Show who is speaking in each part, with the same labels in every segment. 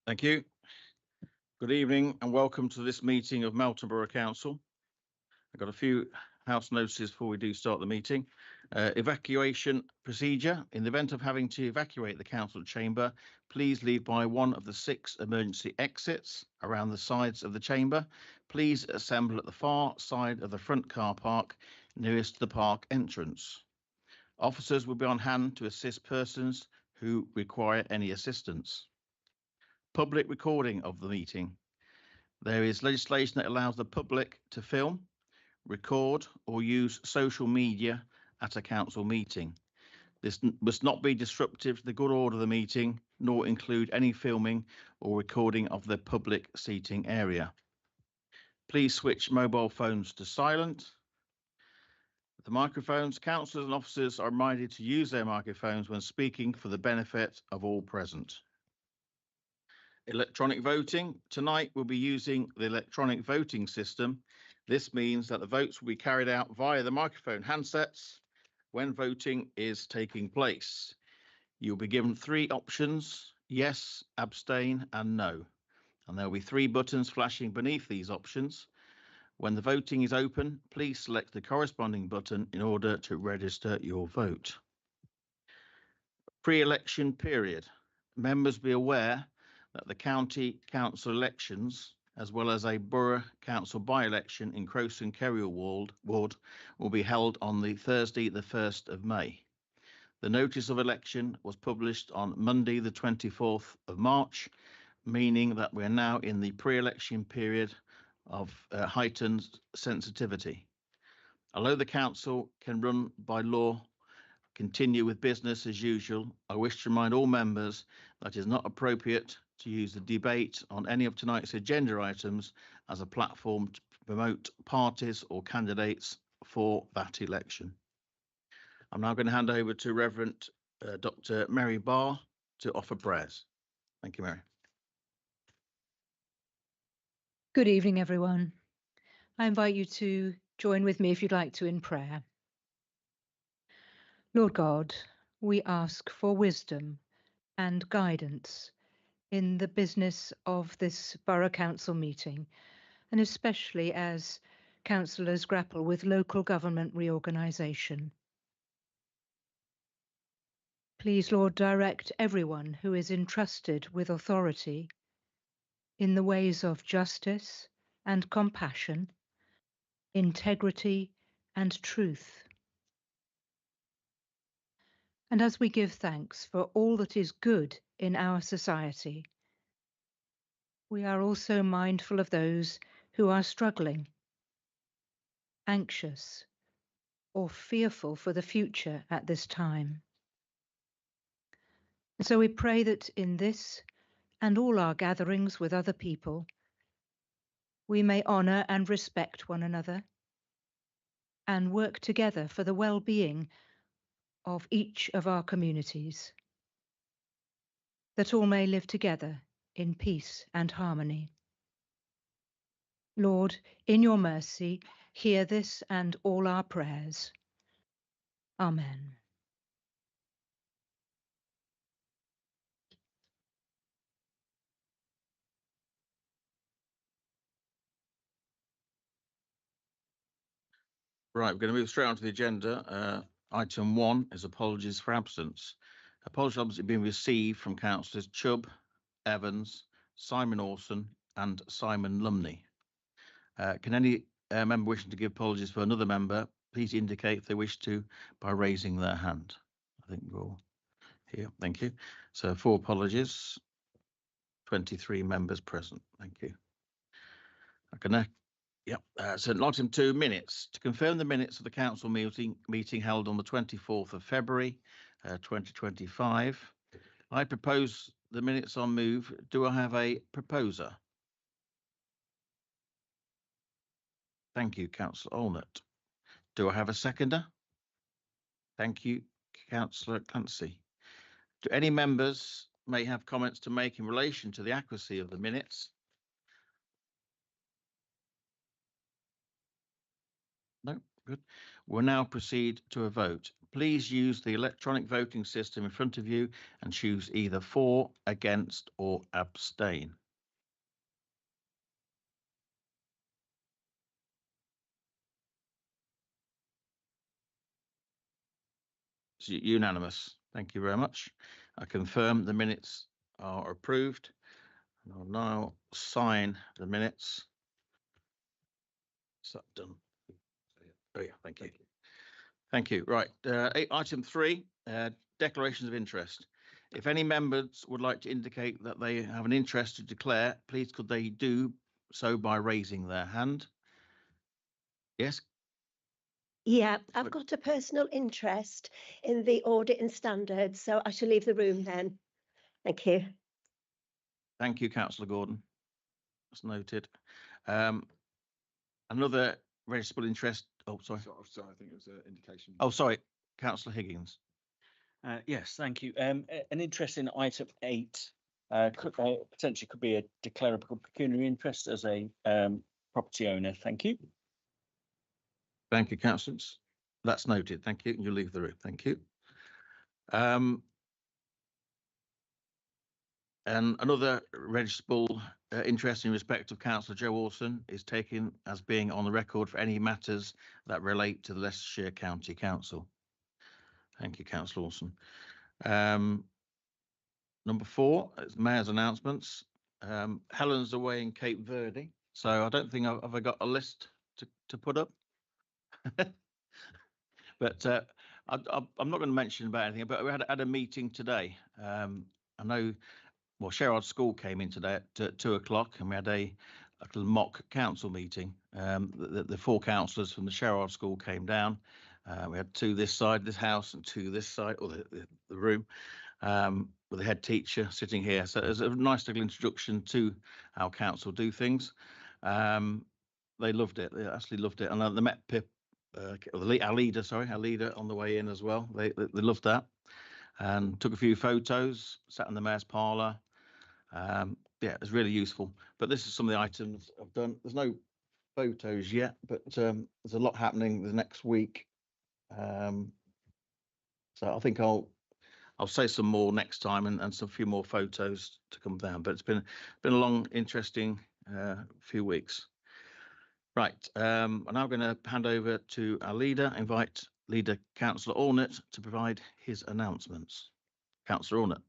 Speaker 1: Thank you. Good evening and welcome to this meeting of Melton Borough Council. I've got a few house notices before we do start the meeting. Evacuation procedure. In the event of having to evacuate the council chamber, please leave by one of the 6 emergency exits around the sides of the chamber. Please assemble at the far side of the front car park nearest the park entrance. Officers will be on hand to assist persons who require any assistance. Public recording of the meeting. There is legislation that allows the public to film, record or use social media at a council meeting. This must not be disruptive to the good order of the meeting, nor include any filming or recording of the public seating area. Please switch mobile phones to silent. The microphones, councillors and officers are reminded to use their microphones when speaking for the benefit of all present. Electronic voting. Tonight we'll be using the electronic voting system. This means that the votes will be carried out via the microphone handsets when voting is taking place. You'll be given 3 options: yes, abstain and no. And there will be 3 buttons flashing beneath these options. When the voting is open, please select the corresponding button in order to register your vote. Pre-election period. Members be aware that the county council elections, as well as a borough council by-election in Crowson Kerrial ward, will be held on the Thursday, the 1st of May. The notice of election was published on Monday, the 24th of March, meaning that we're now in the pre-election period of heightened sensitivity. Although the council can run by law continue with business as usual, I wish to remind all members that it is not appropriate to use the debate on any of tonight's agenda items as a platform to promote parties or candidates for that election. I'm now going to hand over to Reverend Dr. Mary Barr to offer prayers. Thank you, Mary.
Speaker 2: Good evening, everyone. I invite you to join with me, if you'd like to, in prayer. Lord God, we ask for wisdom and guidance in the business of this Borough Council meeting, and especially as councillors grapple with local government reorganisation. Please, Lord, direct everyone who is entrusted with authority in the ways of justice and compassion, integrity and truth. And as we give thanks for all that is good in our society, we are also mindful of those who are struggling, anxious, or fearful for the future at this time. And so we pray that in this and all our gatherings with other people, we may honour and respect one another and work together for the well-being of each of our communities, that all may live together in peace and harmony. Lord, in your mercy, hear this and all our prayers. Amen.
Speaker 1: Right, we're going to move straight on to the agenda. Item 1 is apologies for absence. Apologies have been received from councillors Chubb, Evans, Simon Orson and Simon Lumley. Can any member wishing to give apologies for another member please indicate if they wish to by raising their hand? I think we're all here. Thank you. So 4 apologies, 23 members present. Thank you. So item 2, minutes. To confirm the minutes of the council meeting held on the 24th of February 2025, I propose the minutes on move. Do I have a proposer? Thank you, Councillor Allnutt. Do I have a seconder? Thank you, Councillor Clancy. Do any members may have comments to make in relation to the accuracy of the minutes? No, good. We'll now proceed to a vote. please use the electronic voting system in front of you and choose either for, against, or abstain. It's unanimous. Thank you very much. I confirm the minutes are approved. And I'll now sign the minutes. Is that done? Oh yeah, thank you. Thank you. Right, item 3, declarations of interest. If any members would like to indicate that they have an interest to declare, please could they do so by raising their hand? Yes,
Speaker 3: Yeah, I've got a personal interest in the audit and standards, so I shall leave the room then. Thank you.
Speaker 1: thank you, Councillor Gordon. That's noted. Another registrable interest. Oh, sorry.
Speaker 4: Sorry, I think it was an indication.
Speaker 1: Oh, sorry, Councillor Higgins.
Speaker 5: Yes, thank you. An interest in item 8 could potentially could be a declarable pecuniary interest as a property owner. Thank you.
Speaker 1: Thank you, councillors. That's noted. Thank you. You leave the room. Thank you. And another registrable interest in respect of Councillor Joe Orson is taken as being on the record for any matters that relate to the Leicestershire County Council. Thank you, Councillor Orson. Number 4 is Mayor's announcements. Helen's away in Cape Verde, so I don't think I've got a list to put up. But I'm not going to mention about anything, but we had a meeting today. I know, well, Sherrard School came in today at 2 o'clock, and we had a little mock council meeting. The 4 councillors from the Sherrard School came down. We had 2 this side, this house, and 2 this side, or the room, with the head teacher sitting here. So it was a nice little introduction to how council do things. They loved it. They absolutely loved it. And they met Pip, our leader on the way in as well. They loved that, and took a few photos, sat in the mayor's parlour. Yeah, it was really useful. But this is some of the items I've done. There's no photos yet, but there's a lot happening the next week. So I think I'll say some more next time, and some few more photos to come down. But it's been a long, interesting few weeks. Right, I'm now going to hand over to our leader, invite Leader Councillor Ornett to provide his announcements. Councillor Ornett.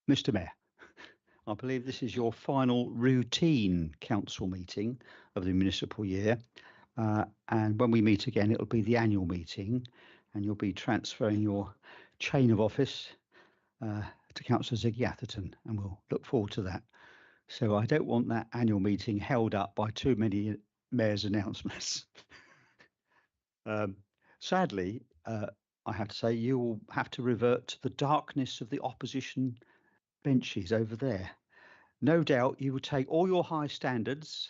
Speaker 6: Mr. Mayor, I believe this is your final routine council meeting of the municipal year. And when we meet again, it'll be the annual meeting, and you'll be transferring your chain of office to Councillor Ziggy Atherton, and we'll look forward to that. So I don't want that annual meeting held up by too many mayor's announcements. Sadly, I have to say, you will have to revert to the darkness of the opposition benches over there. No doubt you will take all your high standards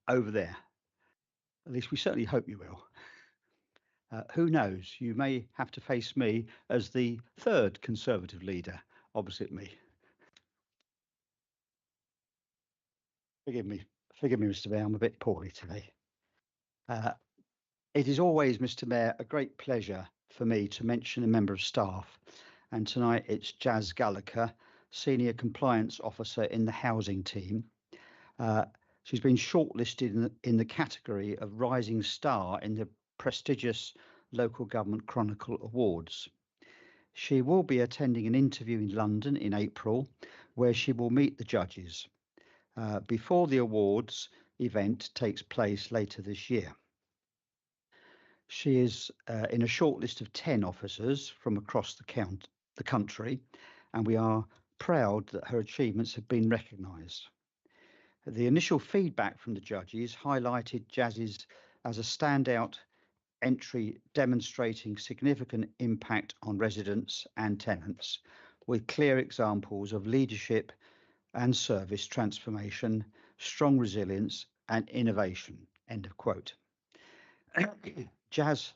Speaker 6: over there. At least we certainly hope you will. Who knows? You may have to face me as the 3rd Conservative leader opposite me. Forgive me, Mr. Mayor, I'm a bit poorly today. It is always, Mr. Mayor, a great pleasure for me to mention a member of staff, and tonight it's Jazz Gallagher, Senior Compliance Officer in the housing team. She's been shortlisted in the category of Rising Star in the prestigious Local Government Chronicle Awards. She will be attending an interview in London in April, where she will meet the judges before the awards event takes place later this year. She is in a short list of 10 officers from across the country, and we are proud that her achievements have been recognised. The initial feedback from the judges highlighted Jazz's as a standout entry, demonstrating significant impact on residents and tenants, with clear examples of leadership and service transformation, strong resilience and innovation. End of quote. Jazz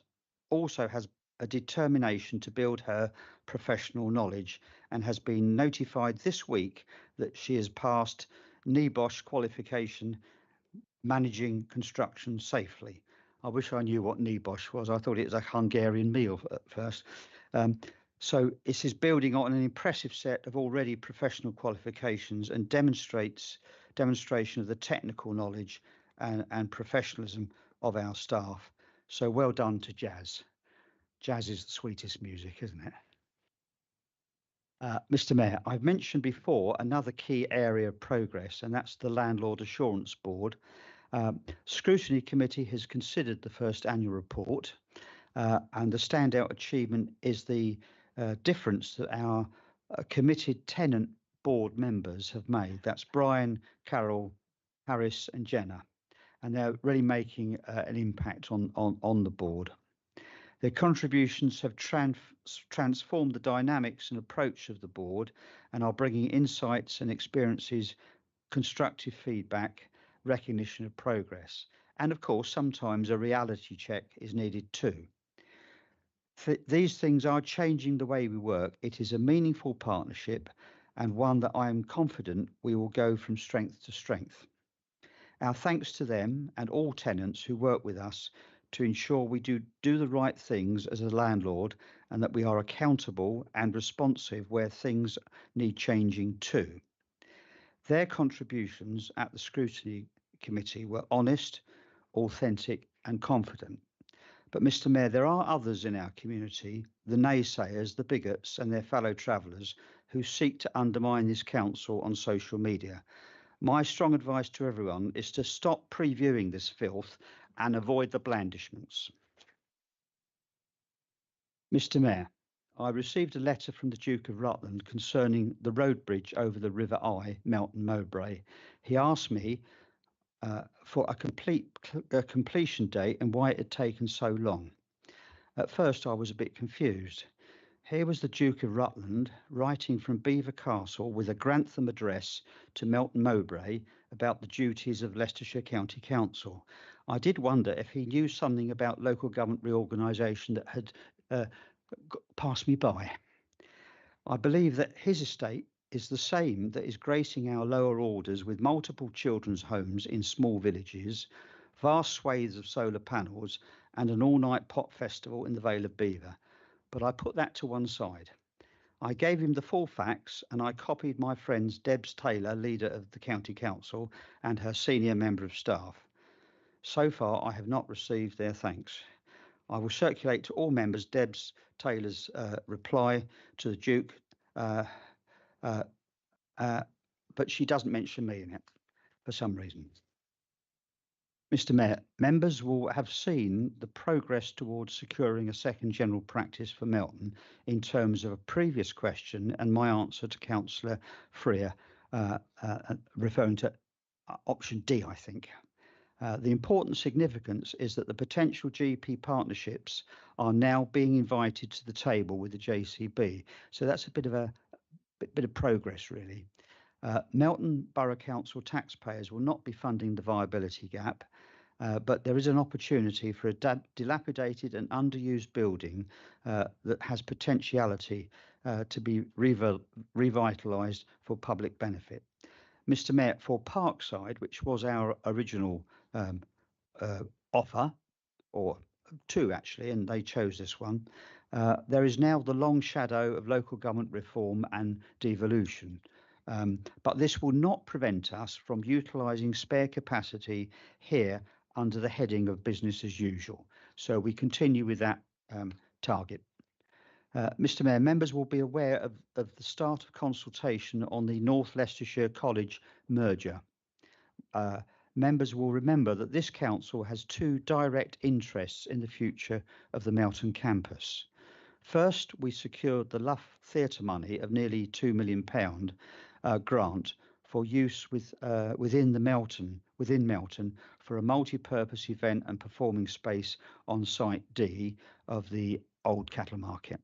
Speaker 6: also has a determination to build her professional knowledge and has been notified this week that she has passed NEBOSH qualification managing construction safely. I wish I knew what NEBOSH was. I thought it was a Hungarian meal at first. So this is building on an impressive set of already professional qualifications and demonstration of the technical knowledge and professionalism of our staff. So well done to Jazz. Jazz is the sweetest music, isn't it? Mr. Mayor, I've mentioned before another key area of progress, and that's the Landlord Assurance Board. Scrutiny Committee has considered the first annual report, and the standout achievement is the difference that our committed tenant board members have made. That's Brian, Carol, Harris and Jenna, and they're really making an impact on the board. Their contributions have transformed the dynamics and approach of the board and are bringing insights and experiences, constructive feedback, recognition of progress. And of course, sometimes a reality check is needed too. These things are changing the way we work. It is a meaningful partnership and one that I am confident we will go from strength to strength. Our thanks to them and all tenants who work with us to ensure we do the right things as a landlord and that we are accountable and responsive where things need changing too. Their contributions at the Scrutiny Committee were honest, authentic and confident. But Mr. Mayor, there are others in our community, the naysayers, the bigots and their fellow travellers who seek to undermine this council on social media. My strong advice to everyone is to stop previewing this filth and avoid the blandishments. Mr. Mayor, I received a letter from the Duke of Rutland concerning the road bridge over the River Eye, Melton Mowbray. He asked me for a completion date and why it had taken so long. At first I was a bit confused. Here was the Duke of Rutland writing from Belvoir Castle with a Grantham address to Melton Mowbray about the duties of Leicestershire County Council. I did wonder if he knew something about local government reorganisation that had passed me by. I believe that his estate is the same that is gracing our lower orders with multiple children's homes in small villages, vast swathes of solar panels and an all-night pot festival in the Vale of Belvoir. But I put that to one side. I gave him the full facts and I copied my friends Debs Taylor, leader of the County Council, and her senior member of staff. So far, I have not received their thanks. I will circulate to all members Debs Taylor's reply to the Duke, but she doesn't mention me in it for some reason. Mr. Mayor, members will have seen the progress towards securing a second general practice for Melton in terms of a previous question and my answer to Councillor Freer, referring to option D, I think. The important significance is that the potential GP partnerships are now being invited to the table with the JCB. So that's a bit of progress, really. Melton Borough Council taxpayers will not be funding the viability gap, but there is an opportunity for a dilapidated and underused building that has potentiality to be revitalised for public benefit. Mr. Mayor, for Parkside, which was our original offer, or two actually, and they chose this one, there is now the long shadow of local government reform and devolution. But this will not prevent us from utilising spare capacity here under the heading of business as usual. So we continue with that target. Mr. Mayor, members will be aware of the start of consultation on the North Leicestershire College merger. Members will remember that this council has two direct interests in the future of the Melton campus. First, we secured the Luff Theatre money of nearly £2 million grant for use within Melton for a multi-purpose event and performing space on site D of the Old Cattle Market.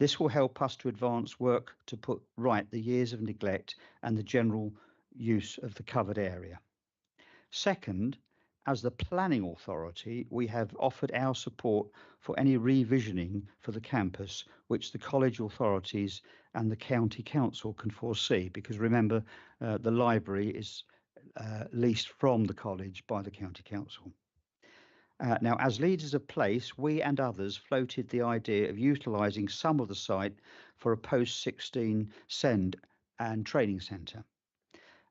Speaker 6: This will help us to advance work to put right the years of neglect and the general use of the covered area. Second, as the planning authority, we have offered our support for any revisioning for the campus, which the college authorities and the county council can foresee, because remember, the library is leased from the college by the county council. Now, as leaders of place, we and others floated the idea of utilising some of the site for a post-16 SEND and training centre.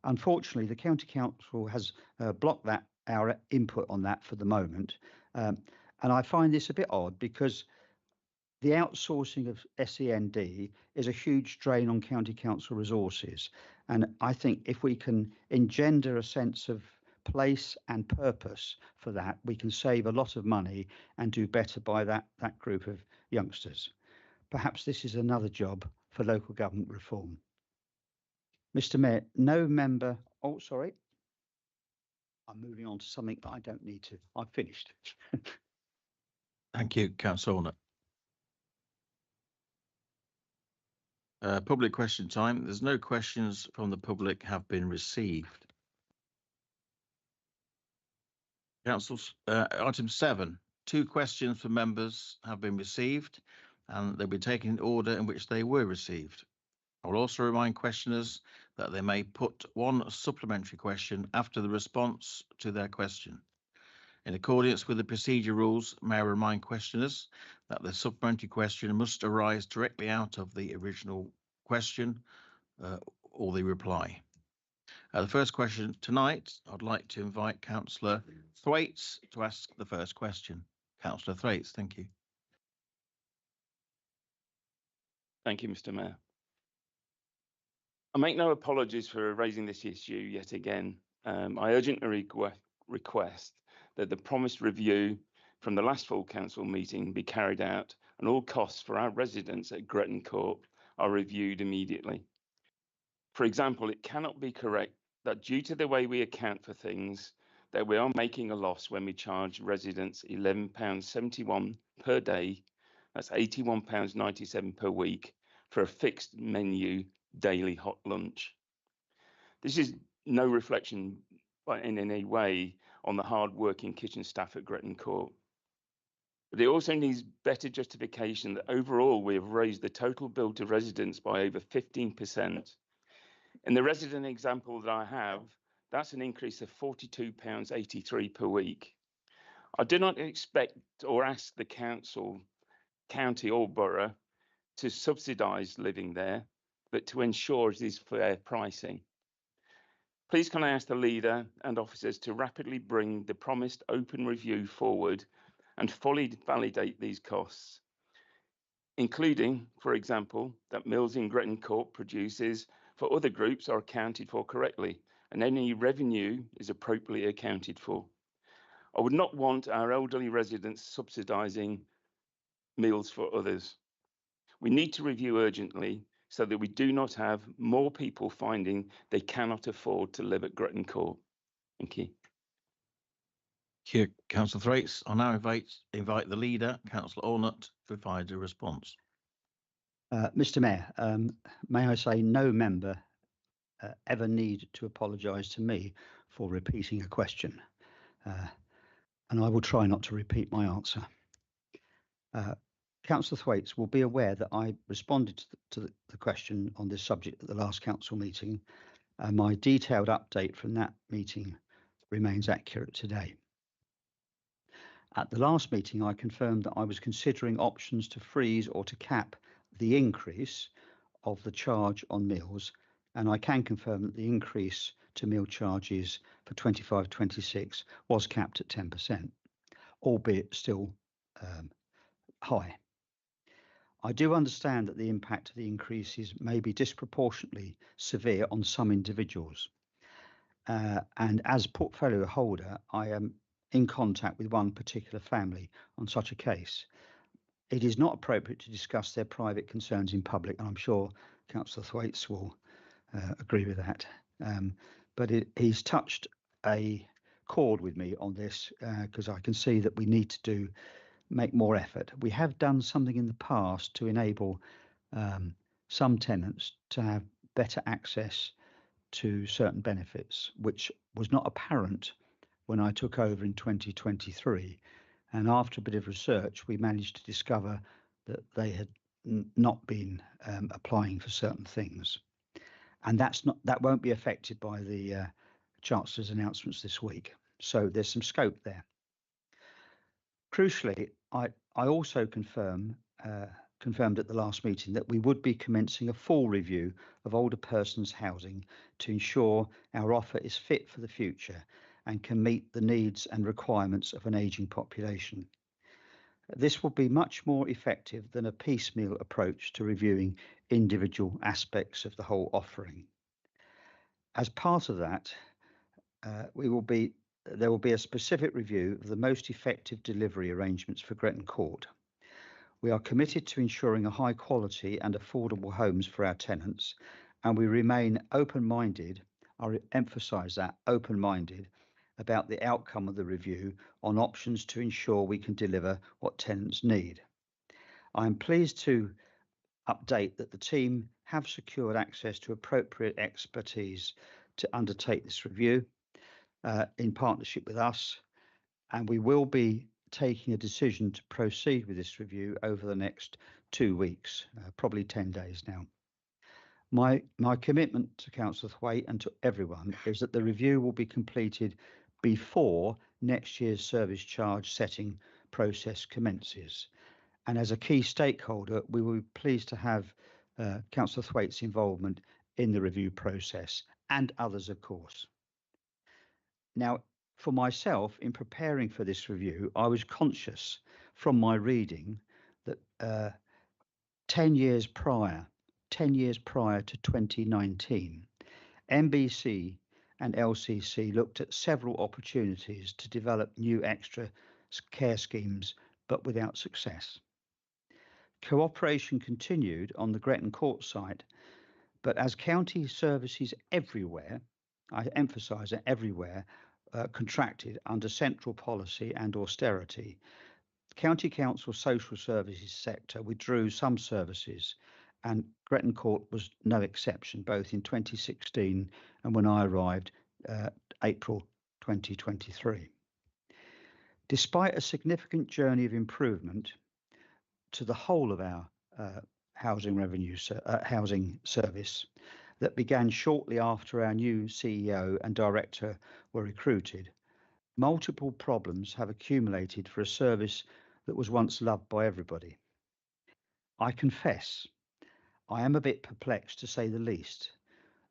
Speaker 6: Unfortunately, the county council has blocked our input on that for the moment. And I find this a bit odd because the outsourcing of SEND is a huge drain on county council resources. And I think if we can engender a sense of place and purpose for that, we can save a lot of money and do better by that group of youngsters. Perhaps this is another job for local government reform. Mr. Mayor, no member, oh, sorry. I'm moving on to something that I don't need to. I've finished.
Speaker 1: Thank you, Councillor Ornett. Public question time. There's no questions from the public have been received. Council's item 7. 2 questions for members have been received and they'll be taken in order in which they were received. I will also remind questioners that they may put 1 supplementary question after the response to their question. In accordance with the procedure rules, may I remind questioners that the supplementary question must arise directly out of the original question or the reply. The first question tonight, I'd like to invite Councillor Thwaites to ask the first question. Councillor Thwaites, thank you.
Speaker 7: Thank you, Mr. Mayor. I make no apologies for raising this issue yet again. I urgently request that the promised review from the last full council meeting be carried out and all costs for our residents at Gretton Court are reviewed immediately. For example, it cannot be correct that due to the way we account for things, that we are making a loss when we charge residents £11.71 per day, that's £81.97 per week, for a fixed menu daily hot lunch. This is no reflection in any way on the hard-working kitchen staff at Gretton Court. But it also needs better justification that overall we have raised the total bill to residents by over 15%. In the resident example that I have, that's an increase of £42.83 per week. I do not expect or ask the council, county or borough to subsidise living there, but to ensure it is fair pricing. Please can I ask the leader and officers to rapidly bring the promised open review forward and fully validate these costs, including, for example, that meals in Gretton Court produces for other groups are accounted for correctly and any revenue is appropriately accounted for. I would not want our elderly residents subsidising meals for others. We need to review urgently so that we do not have more people finding they cannot afford to live at Gretton Court. Thank you.
Speaker 1: Thank you, Councillor Thwaites. I'll now invite the leader, Councillor Ornett, to provide a response.
Speaker 6: Mr. Mayor, may I say no member ever need to apologise to me for repeating a question, and I will try not to repeat my answer. Councillor Thwaites will be aware that I responded to the question on this subject at the last council meeting, and my detailed update from that meeting remains accurate today. At the last meeting, I confirmed that I was considering options to freeze or to cap the increase of the charge on meals, and I can confirm that the increase to meal charges for 25-26 was capped at 10%, albeit still high. I do understand that the impact of the increases may be disproportionately severe on some individuals, and as portfolio holder, I am in contact with one particular family on such a case. It is not appropriate to discuss their private concerns in public, and I'm sure Councillor Thwaites will agree with that. But he's touched a chord with me on this because I can see that we need to do make more effort. We have done something in the past to enable some tenants to have better access to certain benefits, which was not apparent when I took over in 2023. And after a bit of research, we managed to discover that they had not been applying for certain things. And that won't be affected by the Chancellor's announcements this week. So there's some scope there. Crucially, I also confirmed at the last meeting that we would be commencing a full review of older persons housing to ensure our offer is fit for the future and can meet the needs and requirements of an ageing population. This will be much more effective than a piecemeal approach to reviewing individual aspects of the whole offering. As part of that, there will be a specific review of the most effective delivery arrangements for Gretton Court. We are committed to ensuring a high quality and affordable homes for our tenants, and we remain open-minded, I emphasise that, open-minded, about the outcome of the review on options to ensure we can deliver what tenants need. I am pleased to update that the team have secured access to appropriate expertise to undertake this review in partnership with us, and we will be taking a decision to proceed with this review over the next 2 weeks, probably 10 days now. My commitment to Councillor Thwaite and to everyone is that the review will be completed before next year's service charge setting process commences. And as a key stakeholder, we will be pleased to have Councillor Thwaite's involvement in the review process, and others, of course. Now, for myself, in preparing for this review, I was conscious from my reading that 10 years prior to 2019, MBC and LCC looked at several opportunities to develop new extra care schemes, but without success. Cooperation continued on the Gretton Court site, but as county services everywhere, I emphasise that everywhere, contracted under central policy and austerity, the County Council social services sector withdrew some services, and Gretton Court was no exception, both in 2016 and when I arrived, April 2023. Despite a significant journey of improvement to the whole of our housing service that began shortly after our new CEO and director were recruited, multiple problems have accumulated for a service that was once loved by everybody. I confess, I am a bit perplexed, to say the least,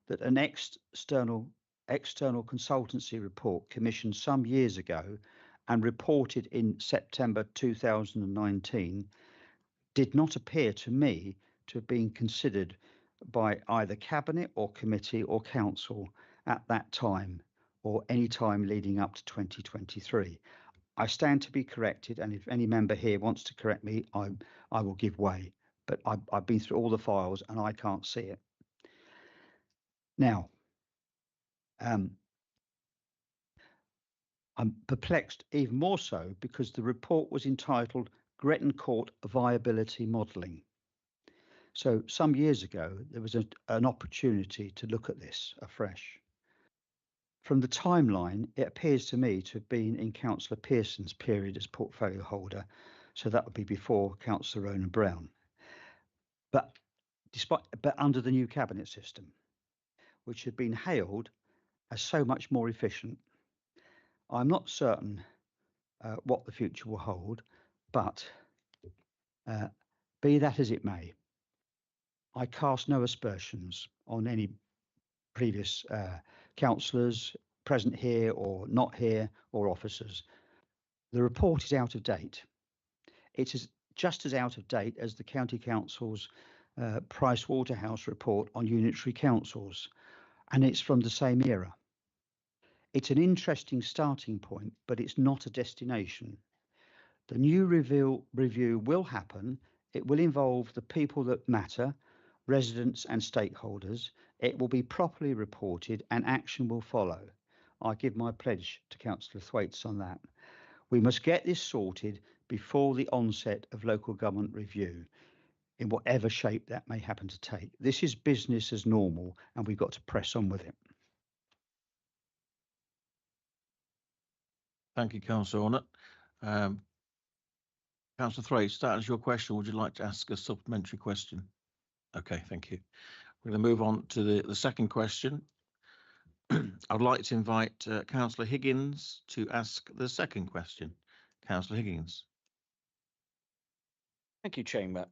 Speaker 6: that an external consultancy report commissioned some years ago and reported in September 2019 did not appear to me to have been considered by either Cabinet or Committee or Council at that time or any time leading up to 2023. I stand to be corrected, and if any member here wants to correct me, I will give way. But I've been through all the files and I can't see it. Now, I'm perplexed even more so because the report was entitled Gretton Court Viability Modelling. So some years ago, there was an opportunity to look at this afresh. From the timeline, it appears to me to have been in Councillor Pearson's period as portfolio holder, so that would be before Councillor Ronan Brown. But under the new cabinet system, which had been hailed as so much more efficient. I'm not certain what the future will hold, but be that as it may, I cast no aspersions on any previous councillors present here or not here or officers. The report is out of date. It is just as out of date as the County Council's Price Waterhouse report on unitary councils, and it's from the same era. It's an interesting starting point, but it's not a destination. The new review will happen. It will involve the people that matter, residents and stakeholders. It will be properly reported and action will follow. I give my pledge to Councillor Thwaites on that. We must get this sorted before the onset of local government review, in whatever shape that may happen to take. This is business as normal, and we've got to press on with it.
Speaker 1: Thank you, Councillor Ornett. Councillor Thrace, that is your question. Would you like to ask a supplementary question? Okay, thank you. We're going to move on to the second question. I'd like to invite Councillor Higgins to ask the second question. Councillor Higgins.
Speaker 5: Thank you, Chamber.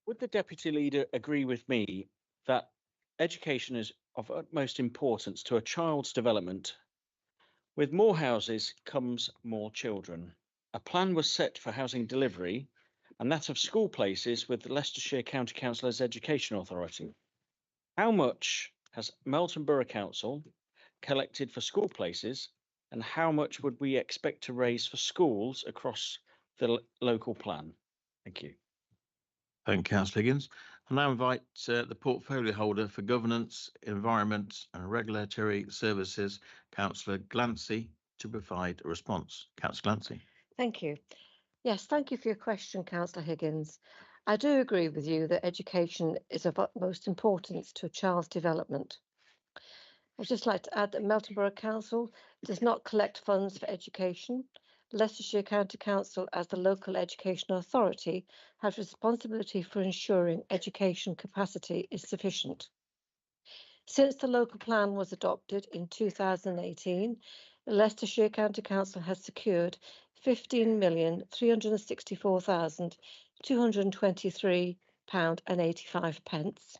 Speaker 5: Would the Deputy Leader agree with me that education is of utmost importance to a child's development? With more houses comes more children. A plan was set for housing delivery and that of school places with the Leicestershire County Council's Education Authority. How much has Melton Borough Council collected for school places, and how much would we expect to raise for schools across the local plan? Thank you.
Speaker 1: Thank you, Councillor Higgins. I now invite the portfolio holder for governance, environment and regulatory services, Councillor Glancy, to provide a response. Councillor Glancy.
Speaker 8: Thank you. Yes, thank you for your question, Councillor Higgins. I do agree with you that education is of utmost importance to a child's development. I'd just like to add that Melton Borough Council does not collect funds for education. Leicestershire County Council, as the local education authority, has responsibility for ensuring education capacity is sufficient. Since the local plan was adopted in 2018, the Leicestershire County Council has secured £15,364,223.85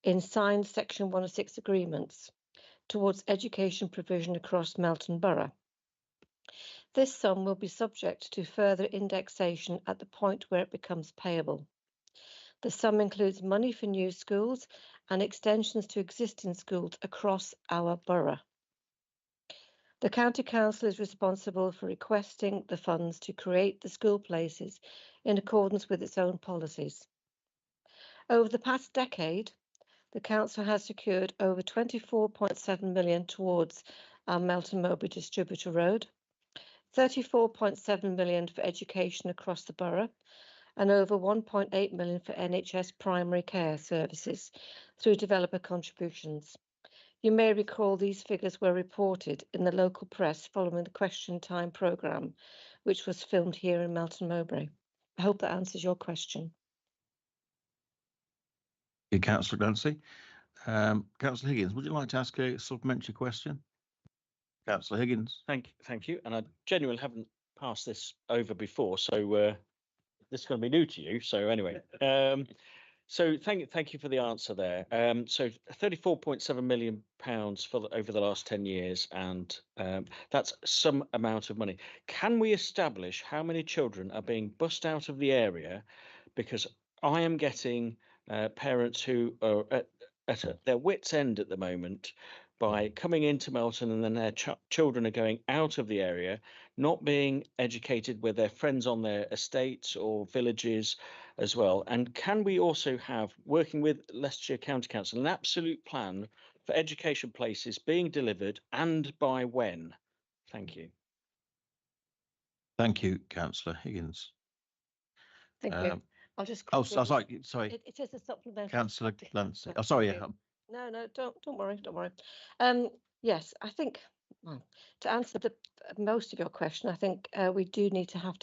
Speaker 8: in signed Section 106 agreements towards education provision across Melton Borough. This sum will be subject to further indexation at the point where it becomes payable. The sum includes money for new schools and extensions to existing schools across our borough. The County Council is responsible for requesting the funds to create the school places in accordance with its own policies. Over the past decade, the Council has secured over 24.7 million towards our Melton Mowbray Distributor Road, 34.7 million for education across the borough, and over 1.8 million for NHS primary care services through developer contributions. You may recall these figures were reported in the local press following the Question Time programme, which was filmed here in Melton Mowbray. I hope that answers your question.
Speaker 1: Thank you, Councillor Glancy. Councillor Higgins, would you like to ask a supplementary question? Councillor Higgins.
Speaker 5: Thank you. And I genuinely haven't passed this over before, so this is going to be new to you. So anyway, so thank you for the answer there. So £34.7 million over the last 10 years, and that's some amount of money. Can we establish how many children are being bussed out of the area? Because I am getting parents who are at their wits' end at the moment by coming into Melton, and then their children are going out of the area, not being educated with their friends on their estates or villages as well. And can we also have, working with Leicestershire County Council, an absolute plan for education places being delivered, and by when? Thank you.
Speaker 1: Thank you, Councillor Higgins.
Speaker 8: Thank you. I'll just.
Speaker 1: Oh,
Speaker 8: quickly-
Speaker 1: sorry.
Speaker 8: It is a supplementary.
Speaker 1: Councillor Glancy. Oh, sorry. Yeah.
Speaker 8: No, don't worry. Yes, I think, well, to answer most of your question, I think we do need to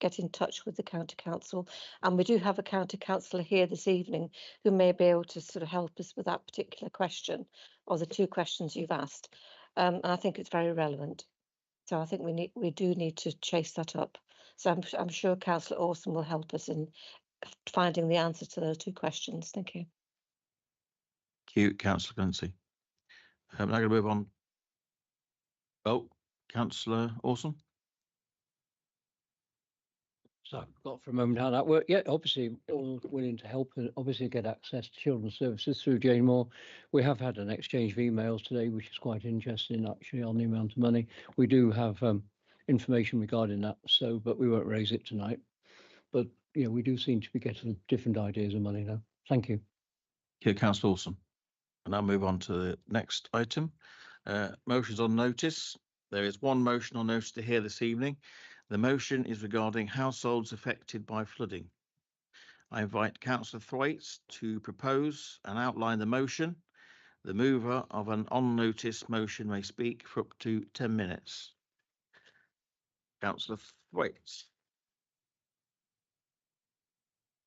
Speaker 8: get in touch with the County Council, and we do have a County Councillor here this evening who may be able to sort of help us with that particular question, or the two questions you've asked, and I think it's very relevant. So I think we do need to chase that up. So I'm sure Councillor Orson will help us in finding the answer to those two questions. Thank you.
Speaker 1: Thank you, Councillor Glancy. I'm now going to move on. Oh, Councillor Orson.
Speaker 9: So I've got for a moment how that worked. Yeah, obviously all willing to help and obviously get access to children's services through Jane Moore. We have had an exchange of emails today, which is quite interesting actually on the amount of money. We do have information regarding that, but we won't raise it tonight. But yeah, we do seem to be getting different ideas of money now. Thank you.
Speaker 1: Thank you, Councillor Orson. And I'll move on to the next item. Motions on notice. There is one motion on notice to hear this evening. The motion is regarding households affected by flooding. I invite Councillor Thwaites to propose and outline the motion. The mover of an on-notice motion may speak for up to 10 minutes. Councillor Thwaites.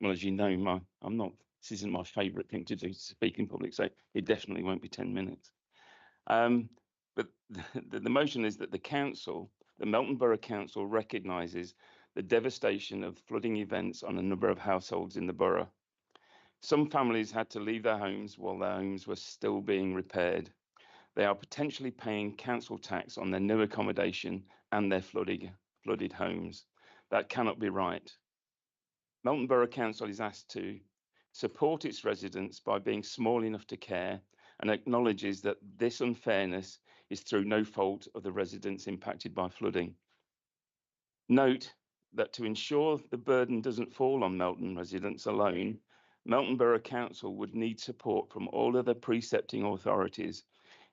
Speaker 7: Well, as you know, this isn't my favourite thing to do, to speak in public, so it definitely won't be 10 minutes. But the motion is that the Melton Borough Council recognises the devastation of flooding events on a number of households in the borough. Some families had to leave their homes while their homes were still being repaired. They are potentially paying council tax on their new accommodation and their flooded homes. That cannot be right. Melton Borough Council is asked to support its residents by being small enough to care, and acknowledges that this unfairness is through no fault of the residents impacted by flooding. Note that to ensure the burden doesn't fall on Melton residents alone, Melton Borough Council would need support from all other precepting authorities,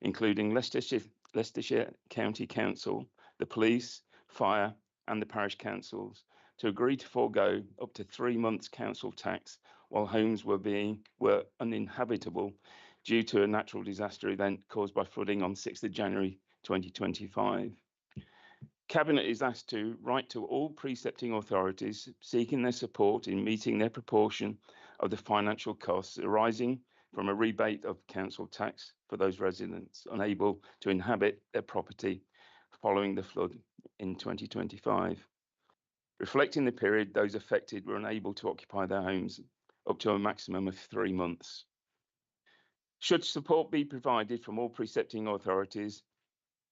Speaker 7: including Leicestershire County Council, the police, fire, and the parish councils, to agree to forego up to 3 months council tax while homes were uninhabitable due to a natural disaster event caused by flooding on 6th of January 2025. Cabinet is asked to write to all precepting authorities seeking their support in meeting their proportion of the financial costs arising from a rebate of council tax for those residents unable to inhabit their property following the flood in 2025. Reflecting the period those affected were unable to occupy their homes up to a maximum of 3 months. Should support be provided from all precepting authorities,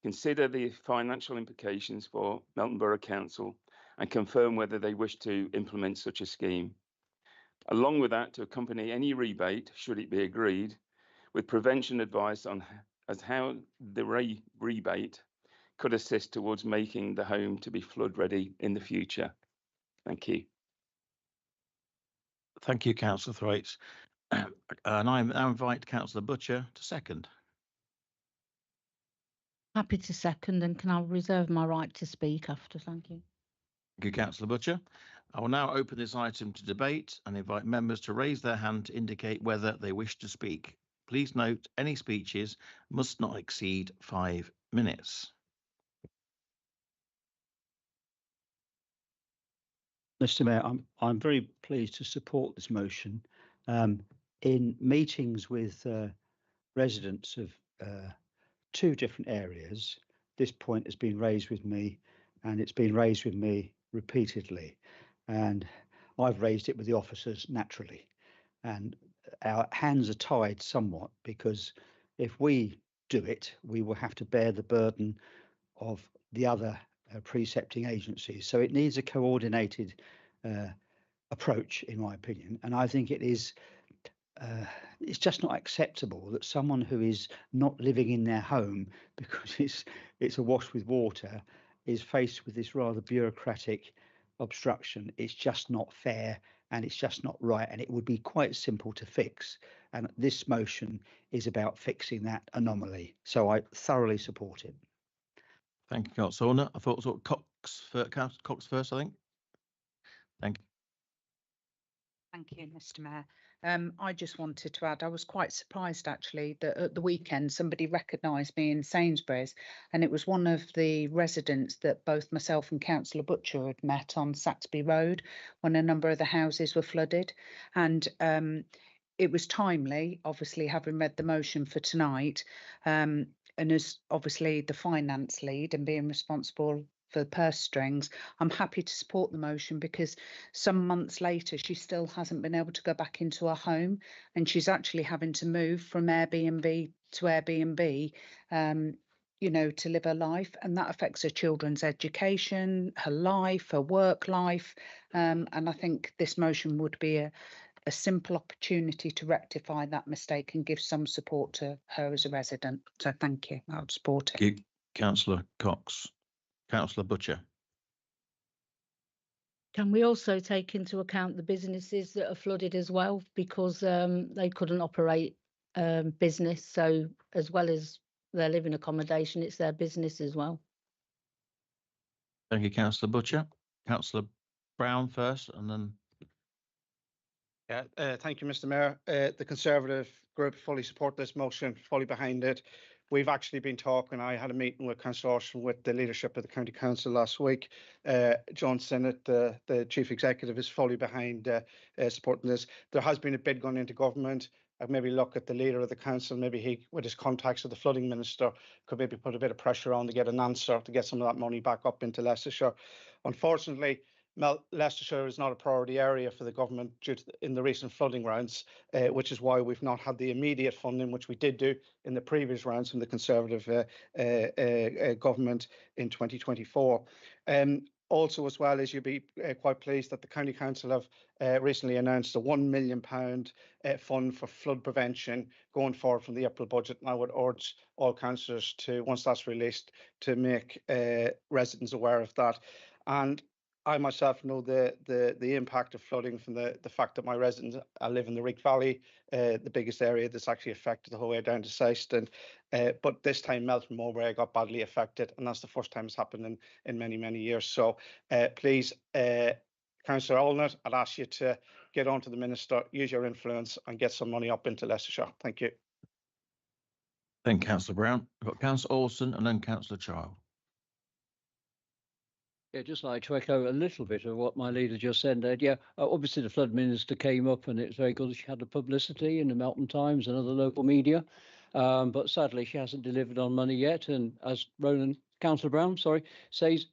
Speaker 7: consider the financial implications for Melton Borough Council and confirm whether they wish to implement such a scheme. Along with that, to accompany any rebate, should it be agreed, with prevention advice on how the rebate could assist towards making the home to be flood ready in the future. Thank you.
Speaker 1: Thank you, Councillor Thwaites. And I now invite Councillor Butcher to second.
Speaker 10: Happy to second, and can I reserve my right to speak after? Thank you.
Speaker 1: Thank you, Councillor Butcher. I will now open this item to debate and invite members to raise their hand to indicate whether they wish to speak. Please note any speeches must not exceed 5 minutes.
Speaker 6: Mr. Mayor, I'm very pleased to support this motion. In meetings with residents of 2 different areas, this point has been raised with me, and it's been raised with me repeatedly, and I've raised it with the officers naturally, and our hands are tied somewhat, because if we do it, we will have to bear the burden of the other precepting agencies. So it needs a coordinated approach, in my opinion, and I think it is it's just not acceptable that someone who is not living in their home because it's awash with water is faced with this rather bureaucratic obstruction. It's just not fair, and it's just not right, and it would be quite simple to fix, and this motion is about fixing that anomaly, so I thoroughly support it.
Speaker 1: Thank you, Councillor Horner. I thought it was Cox first, I think. Thank you.
Speaker 11: Thank you, Mr. Mayor. I just wanted to add, I was quite surprised actually that at the weekend somebody recognised me in Sainsbury's, and it was one of the residents that both myself and Councillor Butcher had met on Saxby Road when a number of the houses were flooded, and it was timely, obviously having read the motion for tonight, and as obviously the finance lead and being responsible for the purse strings, I'm happy to support the motion, because some months later she still hasn't been able to go back into her home, and she's actually having to move from Airbnb to Airbnb, you know, to live her life, and that affects her children's education, her life, her work life, and I think this motion would be a simple opportunity to rectify that mistake and give some support to her as a resident. So thank you. I would support it.
Speaker 1: Thank you, Councillor Cox. Councillor Butcher.
Speaker 10: Can we also take into account the businesses that are flooded as well, because they couldn't operate business, so as well as their living accommodation, it's their business as well.
Speaker 1: Thank you, Councillor Butcher. Councillor Brown first, and then
Speaker 12: Thank you, Mr. Mayor. The Conservative group fully support this motion, fully behind it. We've actually been talking. I had a meeting with Councillor Orson with the leadership of the County Council last week. John Sinnott, the Chief Executive, is fully behind supporting this. There has been a bid going into government. I'd maybe look at the leader of the council. Maybe he, with his contacts with the flooding minister, could maybe put a bit of pressure on to get an answer to get some of that money back up into Leicestershire. Unfortunately, Leicestershire is not a priority area for the government due to in the recent flooding rounds, which is why we've not had the immediate funding, which we did do in the previous rounds from the Conservative government in 2024. Also, as well as you'll be quite pleased that the County Council have recently announced a £1 million fund for flood prevention going forward from the April budget. And I would urge all councillors to, once that's released, to make residents aware of that. And I myself know the impact of flooding from the fact that my residents, I live in the Reek Valley, the biggest area that's actually affected the whole way down to Seiston. But this time Melton Mowbray got badly affected, and that's the first time it's happened in many, many years. So please, Councillor Allnut, I'd ask you to get on to the Minister, use your influence and get some money up into Leicestershire. Thank you.
Speaker 1: thank you, Councillor Brown. We've got Councillor Orson and then Councillor Child.
Speaker 9: Yeah, just like to echo a little bit of what my leader just said there. Yeah, obviously the flood minister came up and it's very good that she had the publicity in the Melton Times and other local media. But sadly, she hasn't delivered on money yet. And as Councillor Brown, says,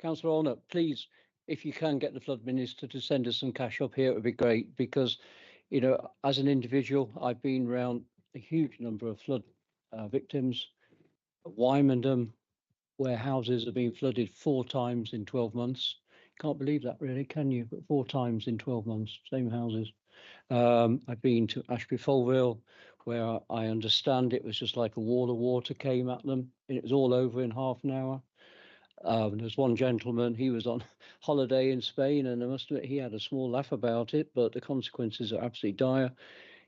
Speaker 9: Councillor Allnut, please, if you can get the flood minister to send us some cash up here, it would be great. Because, you know, as an individual, I've been around a huge number of flood victims, Wymondham, where houses have been flooded 4 times in 12 months. Can't believe that, really, can you? But 4 times in 12 months, same houses. I've been to Ashby Folville, where I understand it was just like a wall of water came at them, and it was all over in half an hour. There's one gentleman, he was on holiday in Spain, and I must admit he had a small laugh about it, but the consequences are absolutely dire.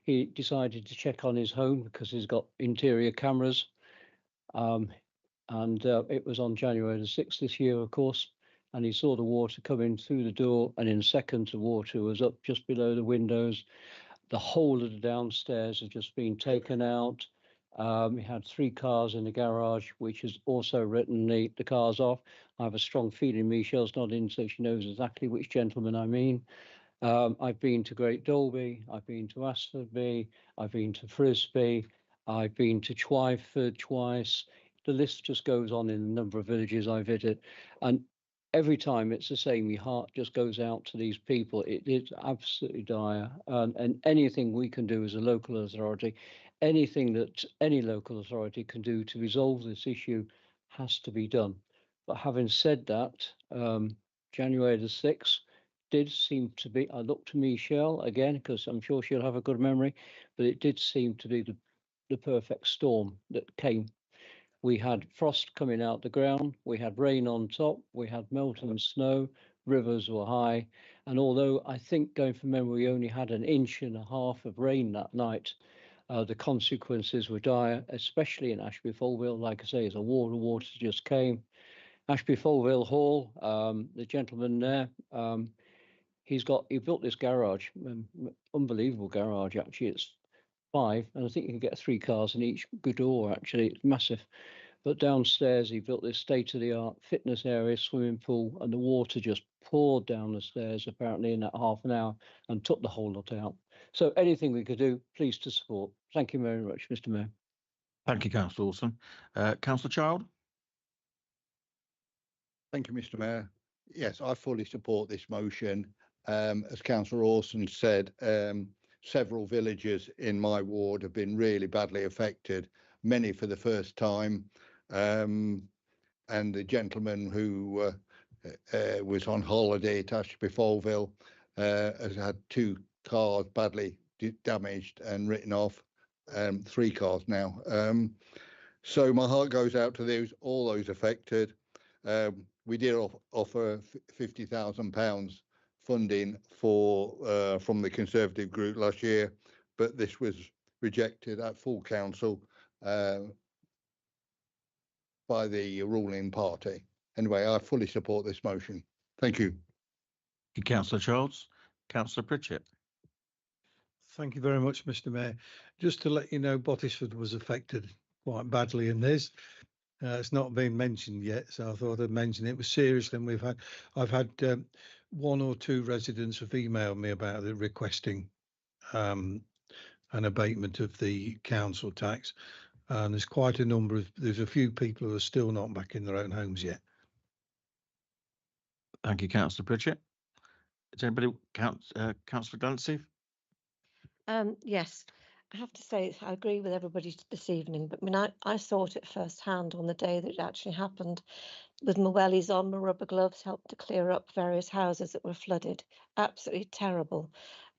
Speaker 9: He decided to check on his home because he's got interior cameras. And it was on January the 6th this year, of course, and he saw the water coming through the door, and in seconds the water was up just below the windows. The whole of the downstairs had just been taken out. He had 3 cars in the garage, which has also written the cars off. I have a strong feeling Michelle's not in, so she knows exactly which gentleman I mean. I've been to Great Dolby, I've been to Asfordby, I've been to Frisbee, I've been to Twyford twice. The list just goes on in the number of villages I visit, and every time it's the same. My heart just goes out to these people. It is absolutely dire, and anything we can do as a local authority, anything that any local authority can do to resolve this issue has to be done. But having said that, January the 6th did seem to be, I looked to Michelle again because I'm sure she'll have a good memory, but it did seem to be the perfect storm that came. We had frost coming out the ground, we had rain on top, we had melting snow, rivers were high. And although I think, going from memory, we only had 1.5 inches of rain that night, the consequences were dire, especially in Ashby Folville. Like I say, as a wall of water just came. Ashby Folville Hall, the gentleman there, he built this garage, unbelievable garage, actually. It's 5, and I think you can get 3 cars in each door, actually. It's massive. But downstairs he built this state-of-the-art fitness area, swimming pool, and the water just poured down the stairs apparently in that half an hour and took the whole lot out. So anything we could do, please to support. Thank you very much, Mr. Mayor.
Speaker 1: Thank you, Councillor Orson. Councillor Child.
Speaker 13: Thank you, Mr. Mayor. Yes, I fully support this motion. As Councillor Orson said, several villages in my ward have been really badly affected, many for the first time. And the gentleman who was on holiday at Ashby Folville has had 2 cars badly damaged and written off, 3 cars now. So my heart goes out to all those affected. We did offer £50,000 funding from the Conservative group last year, but this was rejected at full council by the ruling party. Anyway, I fully support this motion. Thank you.
Speaker 1: Councillor Childs. Councillor Pritchett.
Speaker 14: Thank you very much, Mr. Mayor. Just to let you know, Bottisford was affected quite badly in this. It's not been mentioned yet, so I thought I'd mention it. It was serious, and I've had 1 or 2 residents have emailed me about it, requesting an abatement of the council tax. And there's quite a number of, there's a few people who are still not back in their own homes yet.
Speaker 1: Thank you, Councillor Pritchett. Is anybody, Councillor Glancy?
Speaker 8: Yes, I have to say I agree with everybody this evening, but I mean, I saw it firsthand on the day that it actually happened, with my wellies on, my rubber gloves, helped to clear up various houses that were flooded. Absolutely terrible.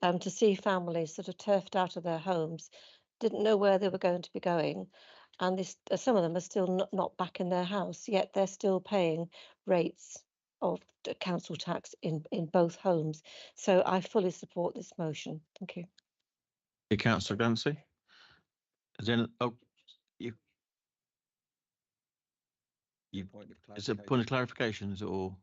Speaker 8: To see families sort of turfed out of their homes, didn't know where they were going to be going, and this, some of them are still not back in their house, yet they're still paying rates of the council tax in both homes. So I fully support this motion. Thank you.
Speaker 1: Councillor Glancy. Is there, you is it a point of clarification, is it all?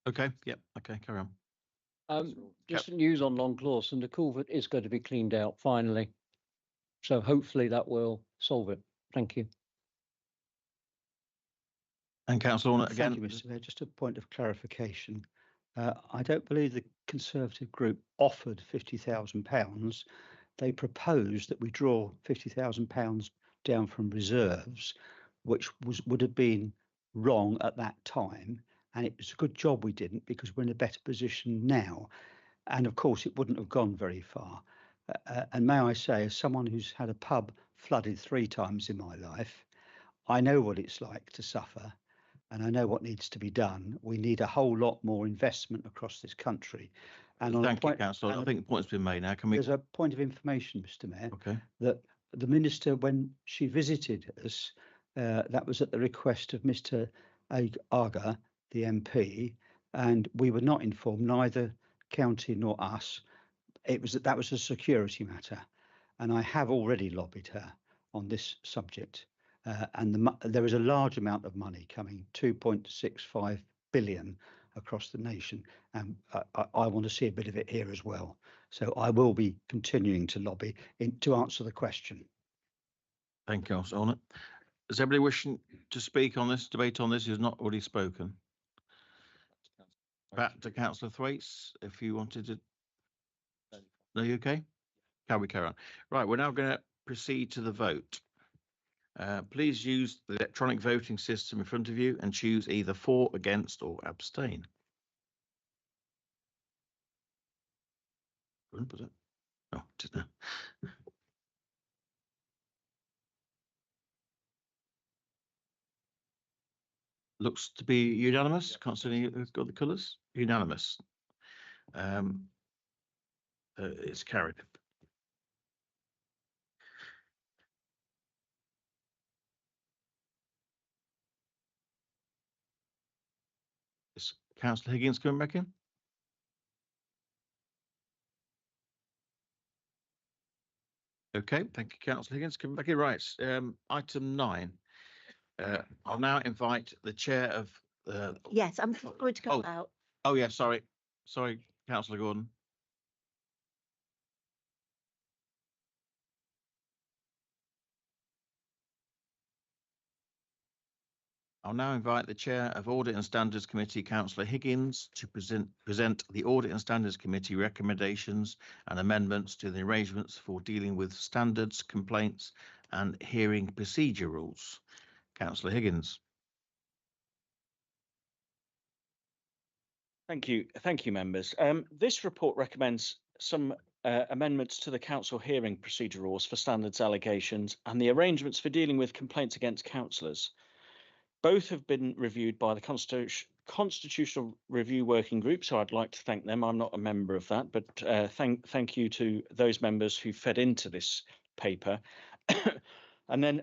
Speaker 1: Okay, yep, okay, carry on.
Speaker 9: Just news on Long Clawson, the culvert is going to be cleaned out finally. So hopefully that will solve it. Thank you.
Speaker 1: And Councillor Ornett again.
Speaker 6: Thank you, Mr. Mayor. Just a point of clarification. I don't believe the Conservative group offered £50,000. They proposed that we draw £50,000 down from reserves, which would have been wrong at that time. And it was a good job we didn't, because we're in a better position now. And of course, it wouldn't have gone very far. And may I say, as someone who's had a pub flooded 3 times in my life, I know what it's like to suffer. And I know what needs to be done. We need a whole lot more investment across this country. And on
Speaker 1: Thank you, Councillor. I think the point's been made now. Can we?
Speaker 6: There's a point of information, Mr. Mayor.
Speaker 1: Okay.
Speaker 6: That the Minister, when she visited us, that was at the request of Mr. Aga, the MP, and we were not informed, neither county nor us. That was a security matter, and I have already lobbied her on this subject. And there is a large amount of money coming, 2.65 billion across the nation, and I want to see a bit of it here as well. So I will be continuing to lobby to answer the question.
Speaker 1: Thank you, Councillor Ornett. Is anybody wishing to speak on this, debate on this, who's not already spoken? Back to Councillor Thwaites, if you wanted to. No, you okay? Can we carry on? Right, we're now going to proceed to the vote. Please use the electronic voting system in front of you and choose either for, against, or abstain. Oh, it is now. Looks to be unanimous. Can't see any who've got the colours. Unanimous. It's carried. Is Councillor Higgins coming back in? Okay, thank you, Councillor Higgins. Coming back in. Right, item 9. I'll now invite the chair of.
Speaker 3: Yes, I'm going to go out.
Speaker 1: Oh, yeah, sorry, Councillor Gordon. I'll now invite the Chair of Audit and Standards Committee, Councillor Higgins, to present the Audit and Standards Committee recommendations and amendments to the arrangements for dealing with standards, complaints and hearing procedure rules. Councillor Higgins.
Speaker 5: Thank you, members. This report recommends some amendments to the council hearing procedure rules for standards allegations and the arrangements for dealing with complaints against councillors. Both have been reviewed by the Constitutional Review Working Group, so I'd like to thank them. I'm not a member of that, but thank you to those members who fed into this paper. And then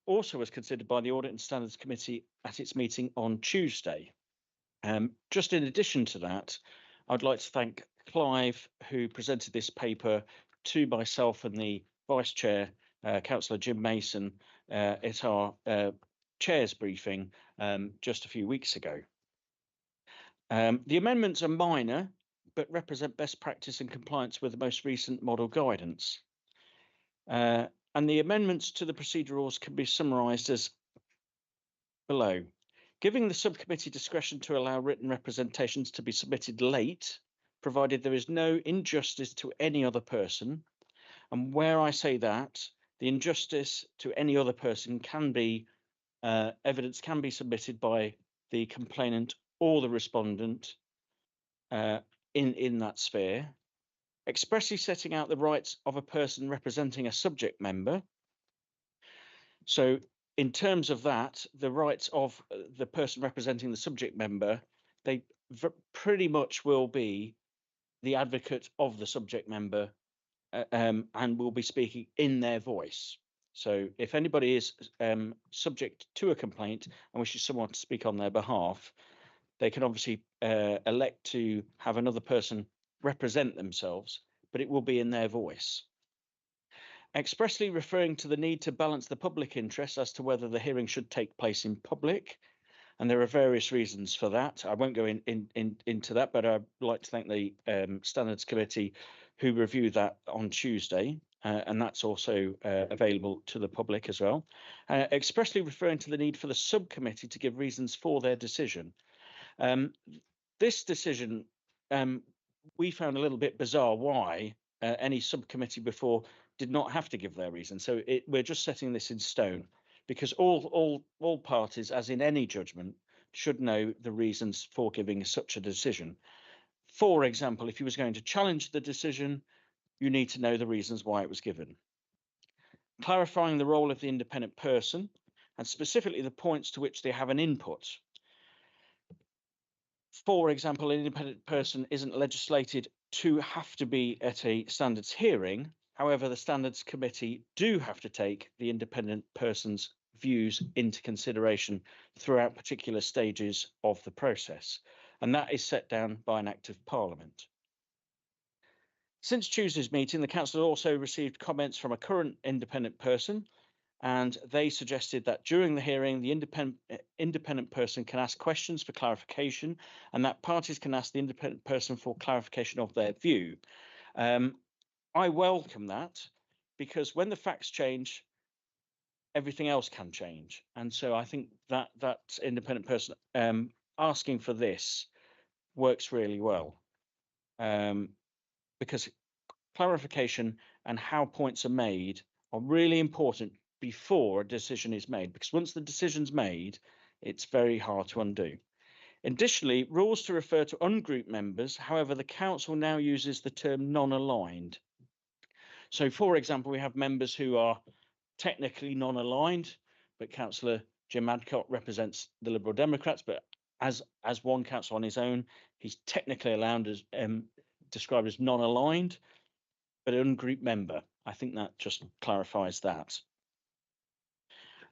Speaker 5: also was considered by the Audit and Standards Committee at its meeting on Tuesday. Just in addition to that, I'd like to thank Clive, who presented this paper to myself and the Vice Chair, Councillor Jim Mason, at our chair's briefing just a few weeks ago. The amendments are minor, but represent best practice and compliance with the most recent model guidance. And the amendments to the procedure rules can be summarised as below. Giving the subcommittee discretion to allow written representations to be submitted late, provided there is no injustice to any other person. And where I say that, the injustice to any other person can be, evidence can be submitted by the complainant or the respondent in that sphere. Expressly setting out the rights of a person representing a subject member. So in terms of that, the rights of the person representing the subject member, they pretty much will be the advocate of the subject member and will be speaking in their voice. So if anybody is subject to a complaint and wishes someone to speak on their behalf, they can obviously elect to have another person represent themselves, but it will be in their voice. Expressly referring to the need to balance the public interest as to whether the hearing should take place in public. And there are various reasons for that. I won't go into that, but I'd like to thank the Standards Committee who reviewed that on Tuesday. And that's also available to the public as well. Expressly referring to the need for the subcommittee to give reasons for their decision. This decision, we found a little bit bizarre why any subcommittee before did not have to give their reason. So we're just setting this in stone because all parties, as in any judgment, should know the reasons for giving such a decision. For example, if you was going to challenge the decision, you need to know the reasons why it was given. Clarifying the role of the independent person and specifically the points to which they have an input. For example, an independent person isn't legislated to have to be at a standards hearing. However, the Standards Committee do have to take the independent person's views into consideration throughout particular stages of the process, and that is set down by an Act of Parliament. Since Tuesday's meeting, the Council also received comments from a current independent person, and they suggested that during the hearing, the independent person can ask questions for clarification, and that parties can ask the independent person for clarification of their view. I welcome that because when the facts change, everything else can change. And so I think that independent person asking for this works really well because clarification and how points are made are really important before a decision is made, because once the decision's made, it's very hard to undo. Additionally, rules to refer to ungrouped members, however, the Council now uses the term non-aligned. So, for example, we have members who are technically non-aligned, but Councillor Jim Adcock represents the Liberal Democrats, but as one councillor on his own, he's technically allowed as described as non-aligned, but an ungrouped member. I think that just clarifies that.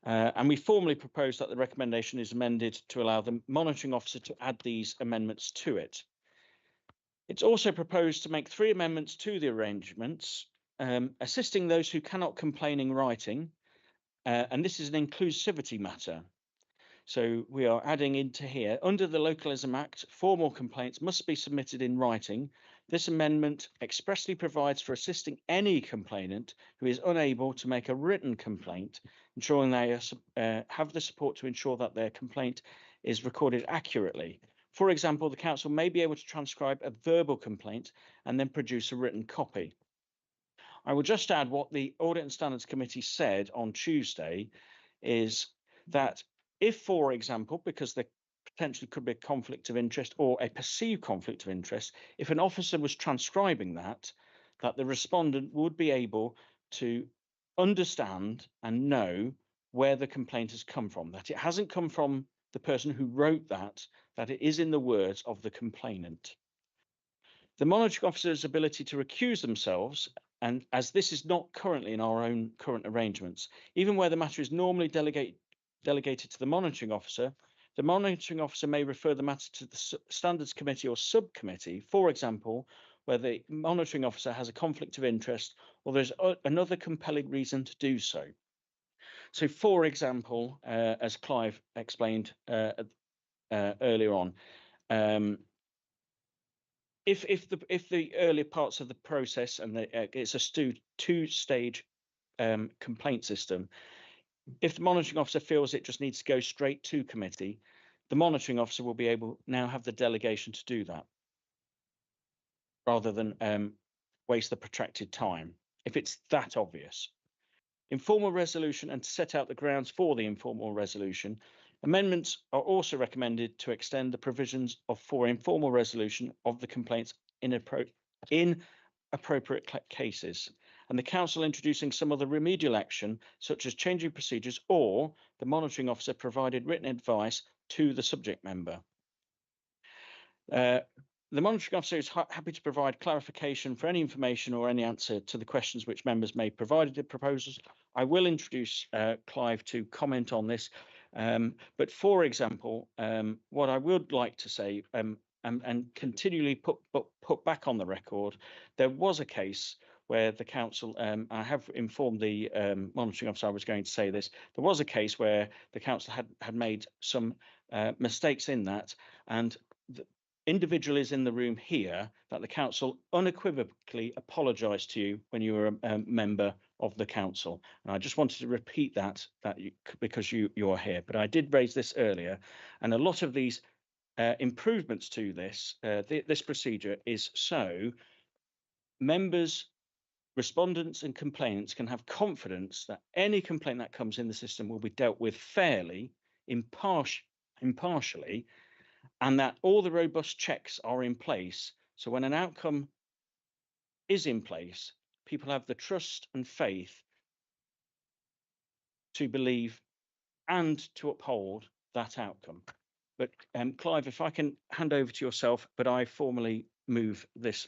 Speaker 5: And we formally propose that the recommendation is amended to allow the monitoring officer to add these amendments to it. It's also proposed to make 3 amendments to the arrangements, assisting those who cannot complain in writing, and this is an inclusivity matter. So we are adding into here, under the Localism Act, formal complaints must be submitted in writing. This amendment expressly provides for assisting any complainant who is unable to make a written complaint, ensuring they have the support to ensure that their complaint is recorded accurately. For example, the Council may be able to transcribe a verbal complaint and then produce a written copy. I will just add what the Audit and Standards Committee said on Tuesday is that if, for example, because there potentially could be a conflict of interest or a perceived conflict of interest, if an officer was transcribing that the respondent would be able to understand and know where the complaint has come from, that it hasn't come from the person who wrote that it is in the words of the complainant. The monitoring officer's ability to recuse themselves, and as this is not currently in our own current arrangements, even where the matter is normally delegated to the monitoring officer may refer the matter to the Standards Committee or subcommittee, for example, where the monitoring officer has a conflict of interest or there's another compelling reason to do so. So, for example, as Clive explained earlier on, if the earlier parts of the process and it's a two-stage complaint system, if the monitoring officer feels it just needs to go straight to committee, the monitoring officer will be able now have the delegation to do that, rather than waste the protracted time, if it's that obvious. Informal resolution, and to set out the grounds for the informal resolution, amendments are also recommended to extend the provisions for informal resolution of the complaints in appropriate cases, and the council introducing some other remedial action, such as changing procedures, or the monitoring officer provided written advice to the subject member. The monitoring officer is happy to provide clarification for any information or any answer to the questions which members may provide in proposals. I will introduce Clive to comment on this, but for example, what I would like to say and continually put back on the record, there was a case where the council, I have informed the monitoring officer I was going to say this, there was a case where the council had made some mistakes in that, and the individual is in the room here that the council unequivocally apologised to you when you were a member of the council. And I just wanted to repeat that because you're here. But I did raise this earlier, and a lot of these improvements to this this procedure is so members, respondents and complainants can have confidence that any complaint that comes in the system will be dealt with fairly, impartially, and that all the robust checks are in place. So when an outcome is in place, people have the trust and faith to believe and to uphold that outcome. But Clive, if I can hand over to yourself, but I formally move this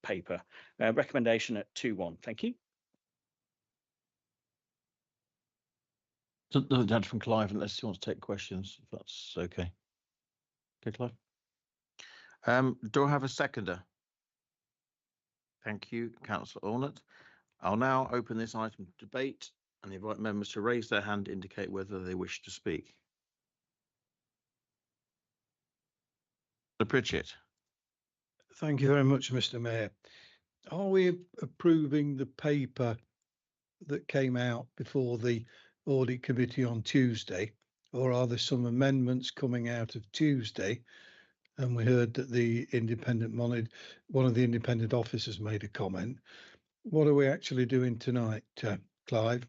Speaker 5: paper. Recommendation at 2-1. Thank you.
Speaker 1: Another dad from Clive, unless he wants to take questions, if that's okay. Okay, Clive. Do I have a seconder? Thank you, Councillor Ornett. I'll now open this item to debate and invite members to raise their hand to indicate whether they wish to speak. Mr. Pritchett.
Speaker 14: Thank you very much, Mr. Mayor. Are we approving the paper that came out before the audit committee on Tuesday, or are there some amendments coming out of Tuesday? And we heard that the one of the independent officers made a comment. What are we actually doing tonight, Clive?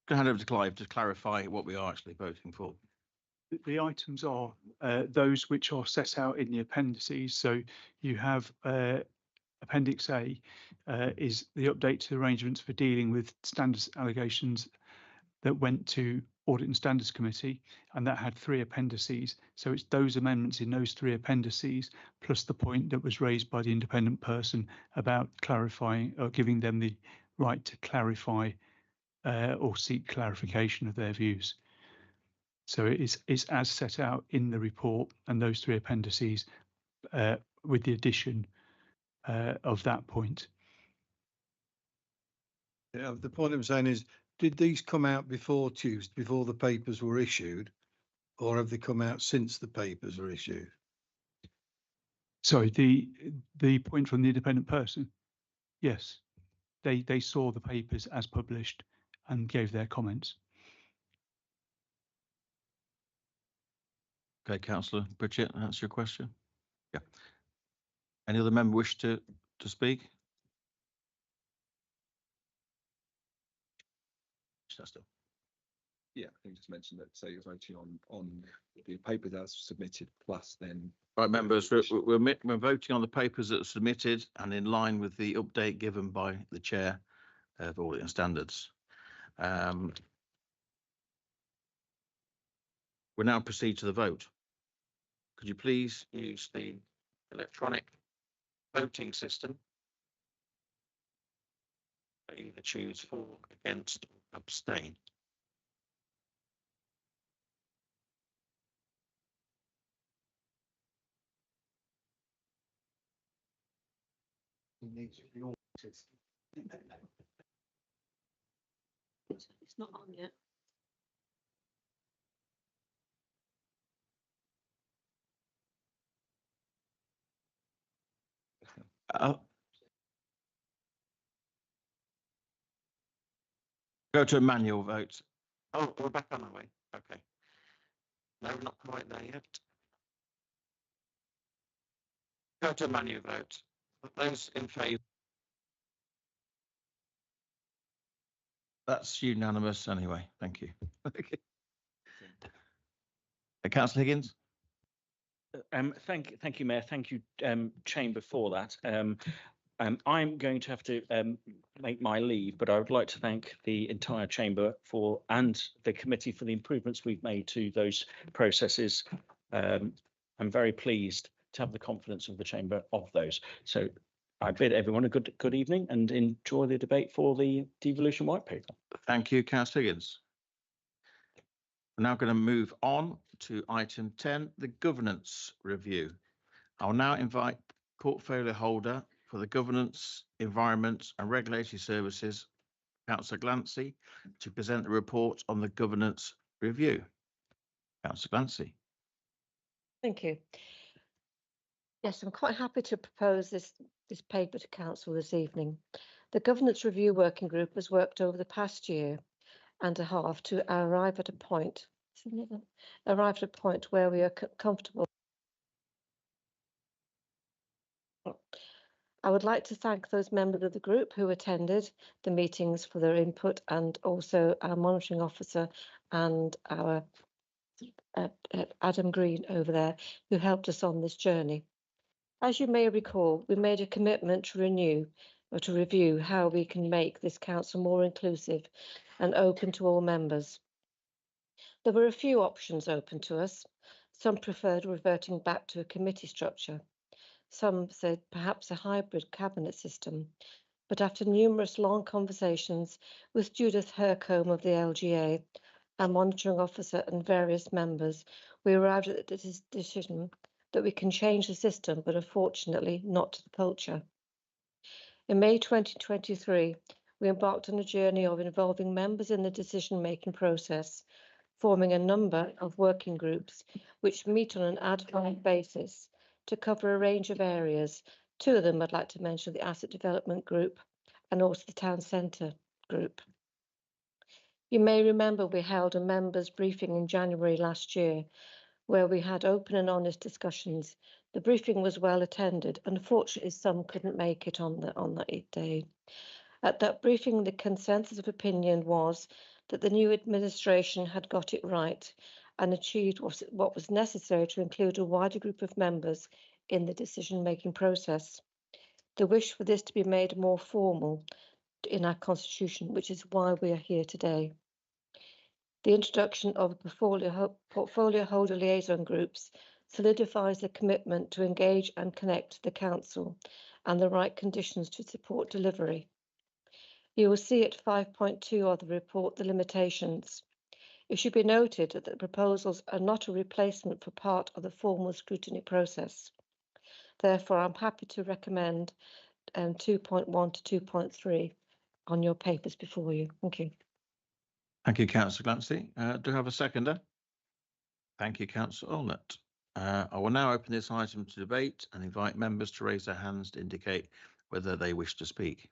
Speaker 1: Can I hand over to Clive to clarify what we are actually voting for?
Speaker 15: The items are those which are set out in the appendices. So you have Appendix A is the update to the arrangements for dealing with standards allegations that went to Audit and Standards Committee, and that had 3 appendices. So it's those amendments in those 3 appendices, plus the point that was raised by the independent person about clarifying or giving them the right to clarify or seek clarification of their views. So it's as set out in the report and those 3 appendices with the addition of that point.
Speaker 14: Yeah, the point I'm saying is, did these come out before Tuesday, before the papers were issued, or have they come out since the papers were issued?
Speaker 15: Sorry, the point from the independent person. Yes, they saw the papers as published and gave their comments.
Speaker 1: Okay, Councillor Pritchett, that's your question. Yeah. Any other member wish to speak?
Speaker 4: Yeah, I think just mentioned that. So you're voting on the papers as submitted, plus then.
Speaker 1: Right, members, we're voting on the papers that are submitted and in line with the update given by the chair of Audit and Standards. We'll now proceed to the vote. Could you please use the electronic voting system? You can choose for, against, Abstain.
Speaker 8: It's not on yet.
Speaker 1: Go to a manual vote. Oh, we're back on, are we? Okay. No, not quite there yet. Go to a manual vote. Those in favour? That's unanimous anyway. Thank you. Councillor Higgins?
Speaker 5: Thank you, Mayor. Thank you, Chamber, for that. I'm going to have to make my leave, but I would like to thank the entire Chamber and the committee for the improvements we've made to those processes. I'm very pleased to have the confidence of the Chamber of those. So I bid everyone a good evening and enjoy the debate for the devolution white paper.
Speaker 1: Thank you, Councillor Higgins. We're now going to move on to item 10, the governance review. I'll now invite portfolio holder for the Governance, Environment and Regulatory Services, Councillor Glancy, to present the report on the governance review. Councillor Glancy.
Speaker 8: Thank you. Yes, I'm quite happy to propose this paper to Council this evening. The Governance Review Working Group has worked over the past year and a half to arrive at a point where we are comfortable. I would like to thank those members of the group who attended the meetings for their input, and also our monitoring officer and our Adam Green over there, who helped us on this journey. As you may recall, we made a commitment to review how we can make this council more inclusive and open to all members. There were a few options open to us. Some preferred reverting back to a committee structure. Some said perhaps a hybrid cabinet system. But after numerous long conversations with Judith Hercombe of the LGA, our monitoring officer and various members, we arrived at the decision that we can change the system, but unfortunately not to the culture. In May 2023, we embarked on a journey of involving members in the decision-making process, forming a number of working groups which meet on an ad hoc basis to cover a range of areas. Two of them I'd like to mention: the Asset Development Group and also the Town Centre Group. You may remember we held a members' briefing in January last year, where we had open and honest discussions. The briefing was well attended. Unfortunately, some couldn't make it on that day. At that briefing, the consensus of opinion was that the new administration had got it right and achieved what was necessary to include a wider group of members in the decision-making process. The wish for this to be made more formal in our constitution, which is why we are here today. The introduction of portfolio holder liaison groups solidifies the commitment to engage and connect the council and the right conditions to support delivery. You will see at 5.2 of the report the limitations. It should be noted that the proposals are not a replacement for part of the formal scrutiny process. Therefore, I'm happy to recommend 2.1 to 2.3 on your papers before you. Thank you.
Speaker 1: Thank you, Councillor Glancy. Do I have a seconder? Thank you, Councillor Allnutt. I will now open this item to debate and invite members to raise their hands to indicate whether they wish to speak.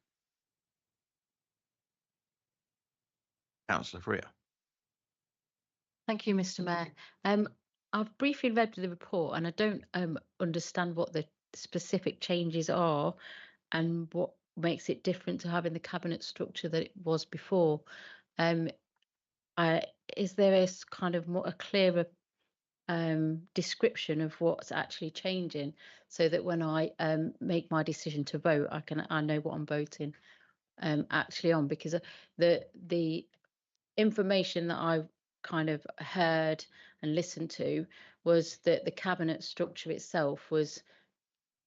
Speaker 1: Councillor Freer.
Speaker 10: Thank you, Mr. Mayor. I've briefly read the report and I don't understand what the specific changes are and what makes it different to having the cabinet structure that it was before. Is there a kind of a clearer description of what's actually changing, so that when I make my decision to vote, I know what I'm voting actually on? Because the information that I've kind of heard and listened to was that the cabinet structure itself was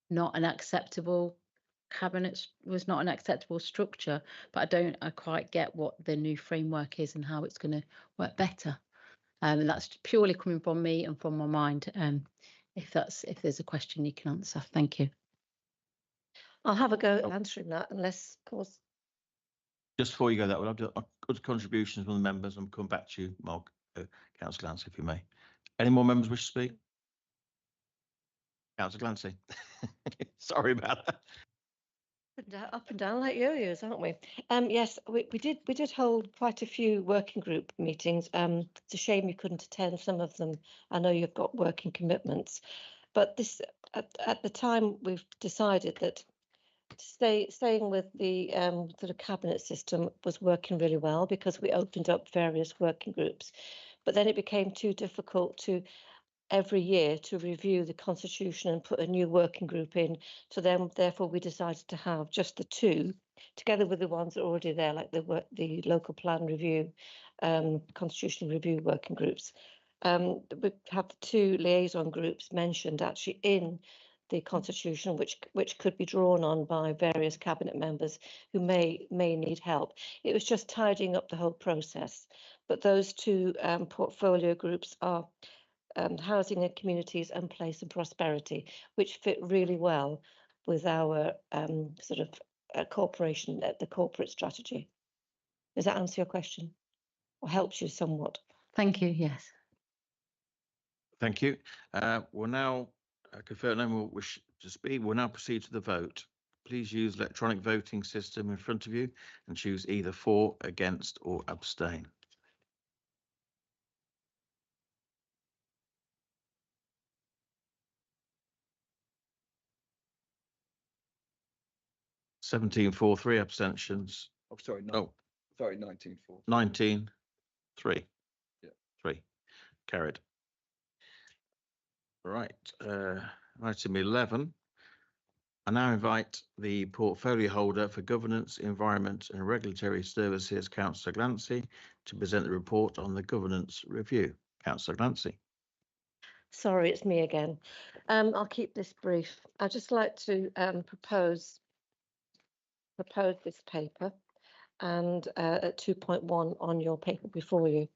Speaker 10: not an acceptable cabinet was not an acceptable structure, but I don't quite get what the new framework is and how it's going to work better. And that's purely coming from me and from my mind. If there's a question you can answer, thank you.
Speaker 8: I'll have a go at answering that, unless, of course.
Speaker 1: Just before you go that way, I'll do good contributions from the members and come back to you, Mark, Councillor Glancy, if you may. Any more members wish to speak? Councillor Glancy. Sorry about that.
Speaker 8: Up and down like yo-yos, aren't we? Yes, we did hold quite a few working group meetings. It's a shame you couldn't attend some of them. I know you've got working commitments, but this at the time we've decided that staying with the sort of cabinet system was working really well, because we opened up various working groups, but then it became too difficult to every year to review the constitution and put a new working group in. So then, therefore, we decided to have just the two, together with the ones that are already there, like the local plan review, constitutional review working groups. We have the two liaison groups mentioned actually in the constitution, which could be drawn on by various cabinet members who may need help. It was just tidying up the whole process. But those two portfolio groups are housing and communities and place and prosperity, which fit really well with our sort of corporation, the corporate strategy. Does that answer your question or helps you somewhat?
Speaker 10: Thank you. Yes.
Speaker 1: Thank you. We'll now confirm no more wish to speak. We'll now proceed to the vote. Please use electronic voting system in front of you and choose either for, against, or abstain. Seventeen for, 3 abstentions.
Speaker 4: Oh, sorry. Sorry, 19 for.
Speaker 1: 19, 3.
Speaker 4: Yeah.
Speaker 1: 3. Carried. Right. Item 11. I now invite the portfolio holder for governance, environment and regulatory services, Councillor Glancy, to present the report on the governance review. Councillor Glancy.
Speaker 8: Sorry, it's me again. I'll keep this brief. I'd just like to propose this paper and at 2.1 on your paper before you.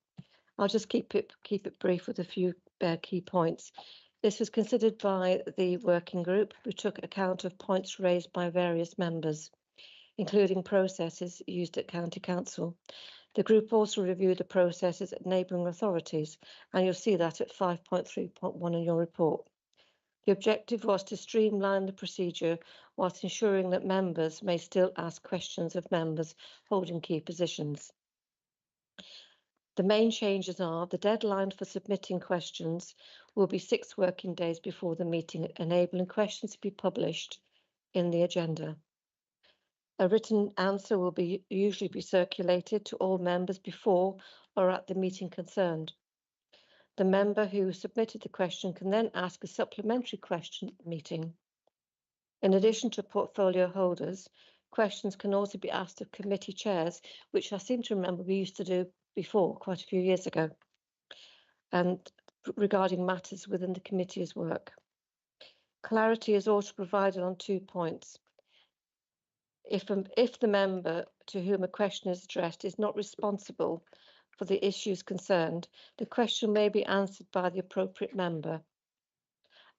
Speaker 8: I'll just keep it brief with a few key points. This was considered by the working group, who took account of points raised by various members, including processes used at County Council. The group also reviewed the processes at neighbouring authorities, and you'll see that at 5.3.1 in your report. The objective was to streamline the procedure whilst ensuring that members may still ask questions of members holding key positions. The main changes are the deadline for submitting questions will be 6 working days before the meeting, enabling questions to be published in the agenda. A written answer will usually be circulated to all members before or at the meeting concerned. The member who submitted the question can then ask a supplementary question at the meeting. In addition to portfolio holders, questions can also be asked of committee chairs, which I seem to remember we used to do before, quite a few years ago, and regarding matters within the committee's work. Clarity is also provided on 2 points. If the member to whom a question is addressed is not responsible for the issues concerned, the question may be answered by the appropriate member.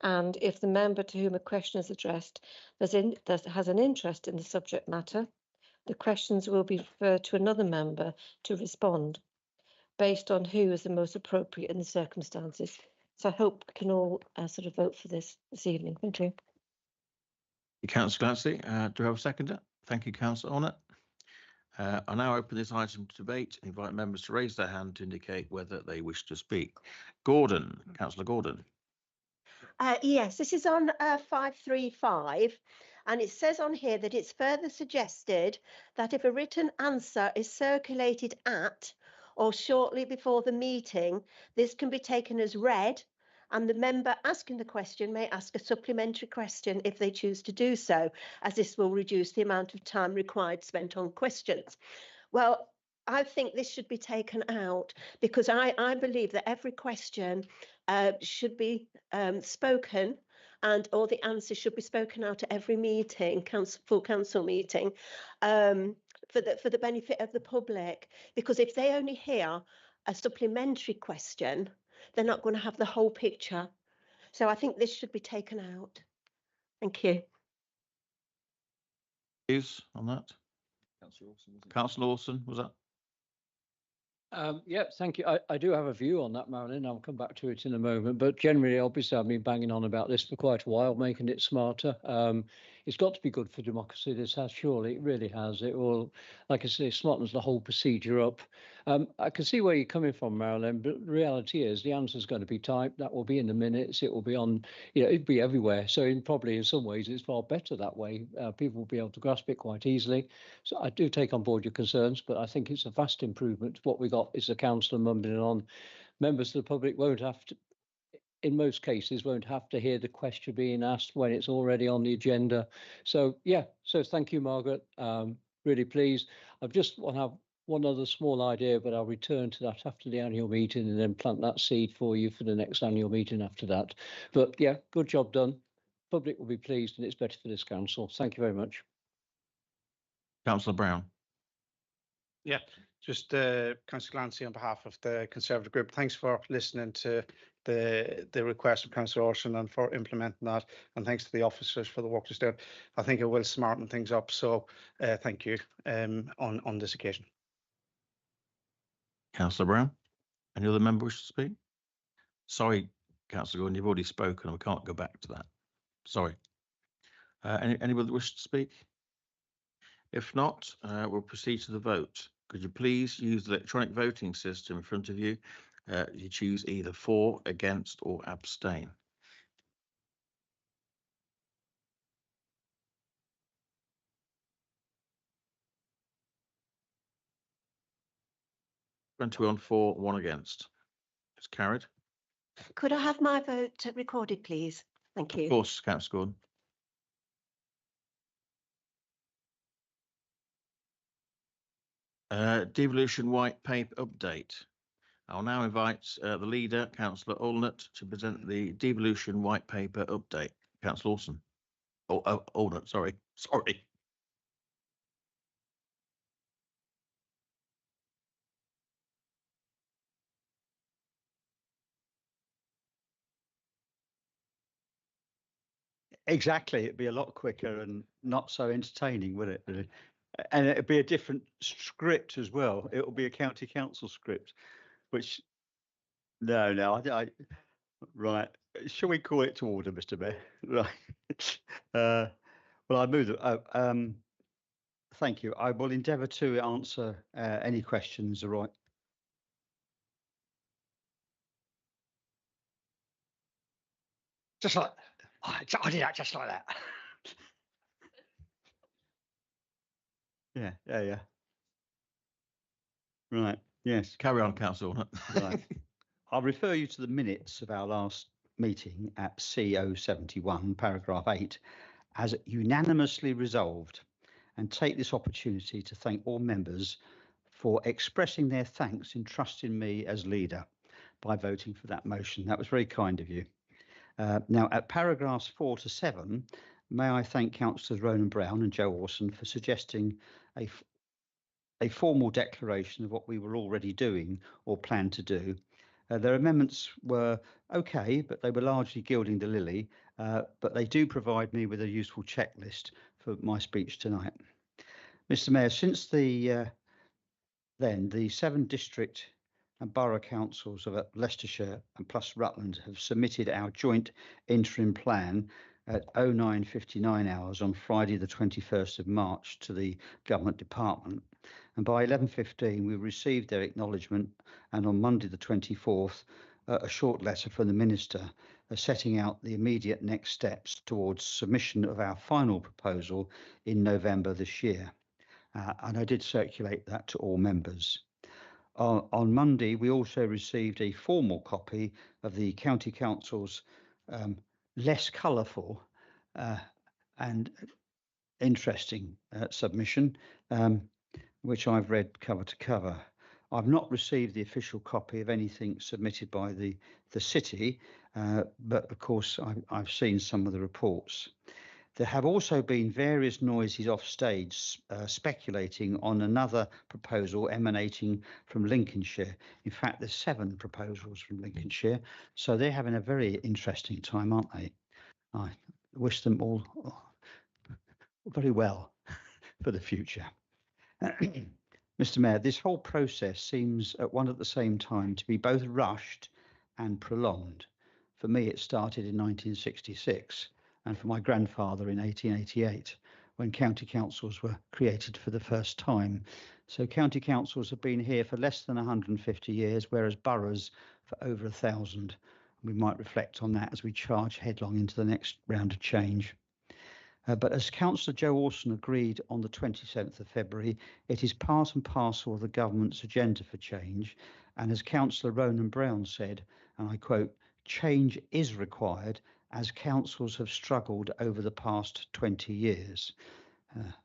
Speaker 8: And if the member to whom a question is addressed has an interest in the subject matter, the questions will be referred to another member to respond, based on who is the most appropriate in the circumstances. So I hope we can all sort of vote for this evening. Thank you.
Speaker 1: Councillor Glancy, do I have a seconder? Thank you, Councillor Honour. I now open this item to debate and invite members to raise their hand to indicate whether they wish to speak. Gordon, Councillor Gordon.
Speaker 3: Yes, this is on 535, and it says on here that it's further suggested that if a written answer is circulated at or shortly before the meeting, this can be taken as read, and the member asking the question may ask a supplementary question if they choose to do so, as this will reduce the amount of time required spent on questions. Well, I think this should be taken out, because I believe that every question should be spoken and all the answers should be spoken out at every meeting, full council meeting, for the benefit of the public. Because if they only hear a supplementary question, they're not going to have the whole picture. So I think this should be taken out. Thank you.
Speaker 1: Views on that? Councillor Orson, was that?
Speaker 9: Yeah, thank you. I do have a view on that, Marilyn. I'll come back to it in a moment. But generally, obviously, I've been banging on about this for quite a while, making it smarter. It's got to be good for democracy. This has, surely, it really has. It will, like I say, smartens the whole procedure up. I can see where you're coming from, Marilyn, but the reality is the answer is going to be typed. That will be in the minutes. It will be on, it'll be everywhere. So probably in some ways, it's far better that way. People will be able to grasp it quite easily. So I do take on board your concerns, but I think it's a vast improvement. What we got is the council mumbling on. Members of the public won't have to, in most cases, won't have to hear the question being asked when it's already on the agenda. So yeah, so thank you, Margaret. Really pleased. I just want to have one other small idea, but I'll return to that after the annual meeting and then plant that seed for you for the next annual meeting after that. But yeah, good job done. Public will be pleased and it's better for this council. Thank you very much.
Speaker 1: Councillor Brown.
Speaker 12: Yeah, just Councillor Clancy on behalf of the Conservative Group. Thanks for listening to the request of Councillor Orson and for implementing that. And thanks to the officers for the work that's done. I think it will smarten things up. So thank you on this occasion.
Speaker 1: Councillor Brown. Any other member wish to speak? Sorry, Councillor Gordon, you've already spoken. We can't go back to that. Sorry. Anybody wish to speak? If not, we'll proceed to the vote. Could you please use the electronic voting system in front of you? You choose either for, against, or abstain. Twenty-one for, 1 against. It's carried.
Speaker 3: Could I have my vote recorded, please? Thank you.
Speaker 1: Of course, Councillor Gordon. Devolution White Paper update. I'll now invite the leader, Councillor Allnutt, to present the Devolution White Paper update. Councillor Orson. Oh, Allnutt, sorry.
Speaker 6: Exactly. It'd be a lot quicker and not so entertaining, would it? Really? And it'd be a different script as well. It will be a county council script, which no, right. Shall we call it to order, Mr. Mayor? Right. Well, I move. Thank you. I will endeavour to answer any questions. All right. Just like I did that, just like that. Yeah. Right. Yes.
Speaker 1: Carry on, Councillor.
Speaker 6: Right. I'll refer you to the minutes of our last meeting at CO71, paragraph 8, as unanimously resolved, and take this opportunity to thank all members for expressing their thanks in trusting me as leader by voting for that motion. That was very kind of you. Now, at paragraphs 4 to 7, may I thank Councillors Ronan Brown and Joe Orson for suggesting a formal declaration of what we were already doing or planned to do. Their amendments were okay, but they were largely gilding the lily, but they do provide me with a useful checklist for my speech tonight. Mr. Mayor, since the 7 district and borough councils of Leicestershire and plus Rutland have submitted our joint interim plan at 09:59 hours on Friday the 21st of March to the Government Department, and by 11:15 we received their acknowledgement, and on Monday the 24th a short letter from the Minister setting out the immediate next steps towards submission of our final proposal in November this year, and I did circulate that to all members. On Monday, we also received a formal copy of the County Council's less colourful and interesting submission, which I've read cover to cover. I've not received the official copy of anything submitted by the city, but of course I've seen some of the reports. There have also been various noises off stage speculating on another proposal emanating from Lincolnshire. In fact, there's 7 proposals from Lincolnshire, so they're having a very interesting time, aren't they? I wish them all very well for the future. Mr. Mayor, this whole process seems at the same time to be both rushed and prolonged. For me, it started in 1966, and for my grandfather in 1888, when county councils were created for the first time. So county councils have been here for less than 150 years, whereas boroughs for over 1,000. We might reflect on that as we charge headlong into the next round of change. But as Councillor Joe Orson agreed on the 27th of February, it is part and parcel of the government's agenda for change. And as Councillor Ronan Brown said, and I quote, "Change is required as councils have struggled over the past 20 years,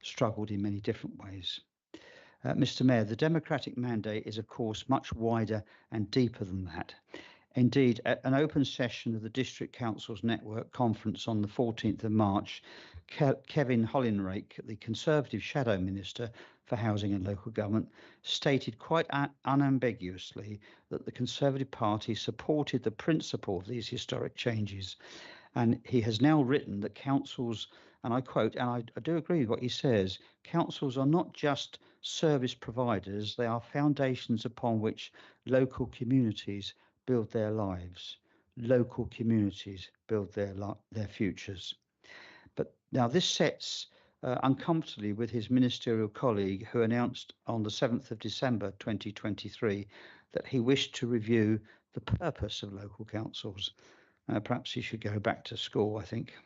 Speaker 6: struggled in many different ways." Mr. Mayor, the democratic mandate is, of course, much wider and deeper than that. Indeed, at an open session of the District Councils Network conference on the 14th of March, Kevin Hollinrake, the Conservative Shadow Minister for Housing and Local Government, stated quite unambiguously that the Conservative Party supported the principle of these historic changes. And he has now written that councils, and I quote, and I do agree with what he says, councils are not just service providers, they are foundations upon which local communities build their lives. Local communities build their futures. But now this sets uncomfortably with his ministerial colleague who announced on the 7th of December 2023 that he wished to review the purpose of local councils. Perhaps he should go back to school, I think.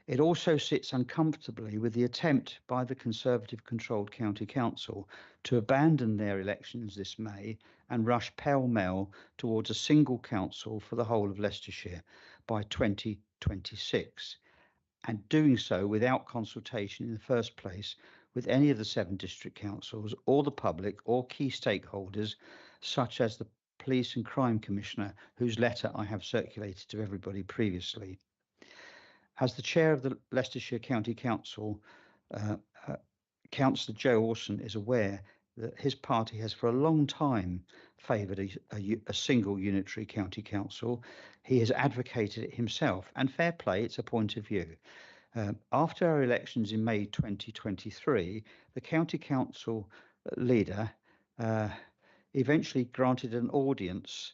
Speaker 6: It also sits uncomfortably with the attempt by the Conservative-controlled County Council to abandon their elections this May and rush pell-mell towards a single council for the whole of Leicestershire by 2026, and doing so without consultation in the first place with any of the 7 district councils or the public or key stakeholders, such as the Police and Crime Commissioner, whose letter I have circulated to everybody previously. As the chair of the Leicestershire County Council, Councillor Joe Orson is aware that his party has for a long time favoured a single unitary county council. He has advocated it himself, and fair play, it's a point of view. After our elections in May 2023, the county council leader eventually granted an audience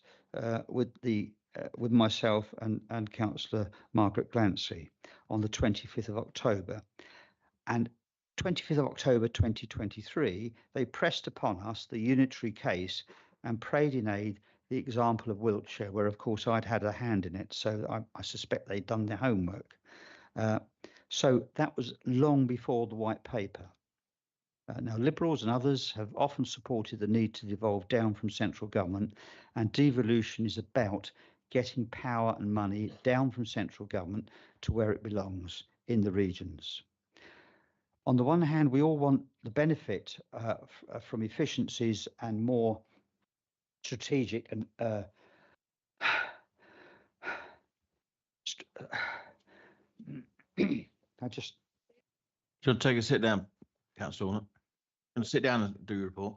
Speaker 6: with myself and Councillor Margaret Glancy on the 25th of October. And 25th of October 2023, they pressed upon us the unitary case and prayed in aid the example of Wiltshire, where of course I'd had a hand in it, so I suspect they'd done their homework. So that was long before the white paper. Now, Liberals and others have often supported the need to devolve down from central government, and devolution is about getting power and money down from central government to where it belongs, in the regions. On the one hand, we all want the benefit from efficiencies and more strategic and I just
Speaker 1: Should take a sit down, Councillor. And sit down and do your report.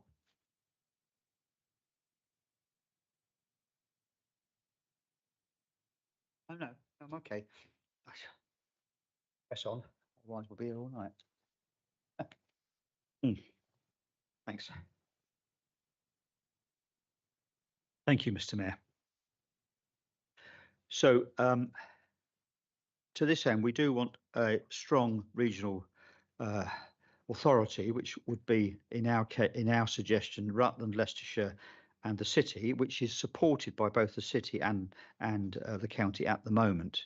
Speaker 6: Oh no, I'm okay. Press on, otherwise we'll be here all night. Thanks. Thank you, Mr. Mayor. So to this end, we do want a strong regional authority, which would be in our suggestion Rutland, Leicestershire and the city, which is supported by both the city and the county at the moment.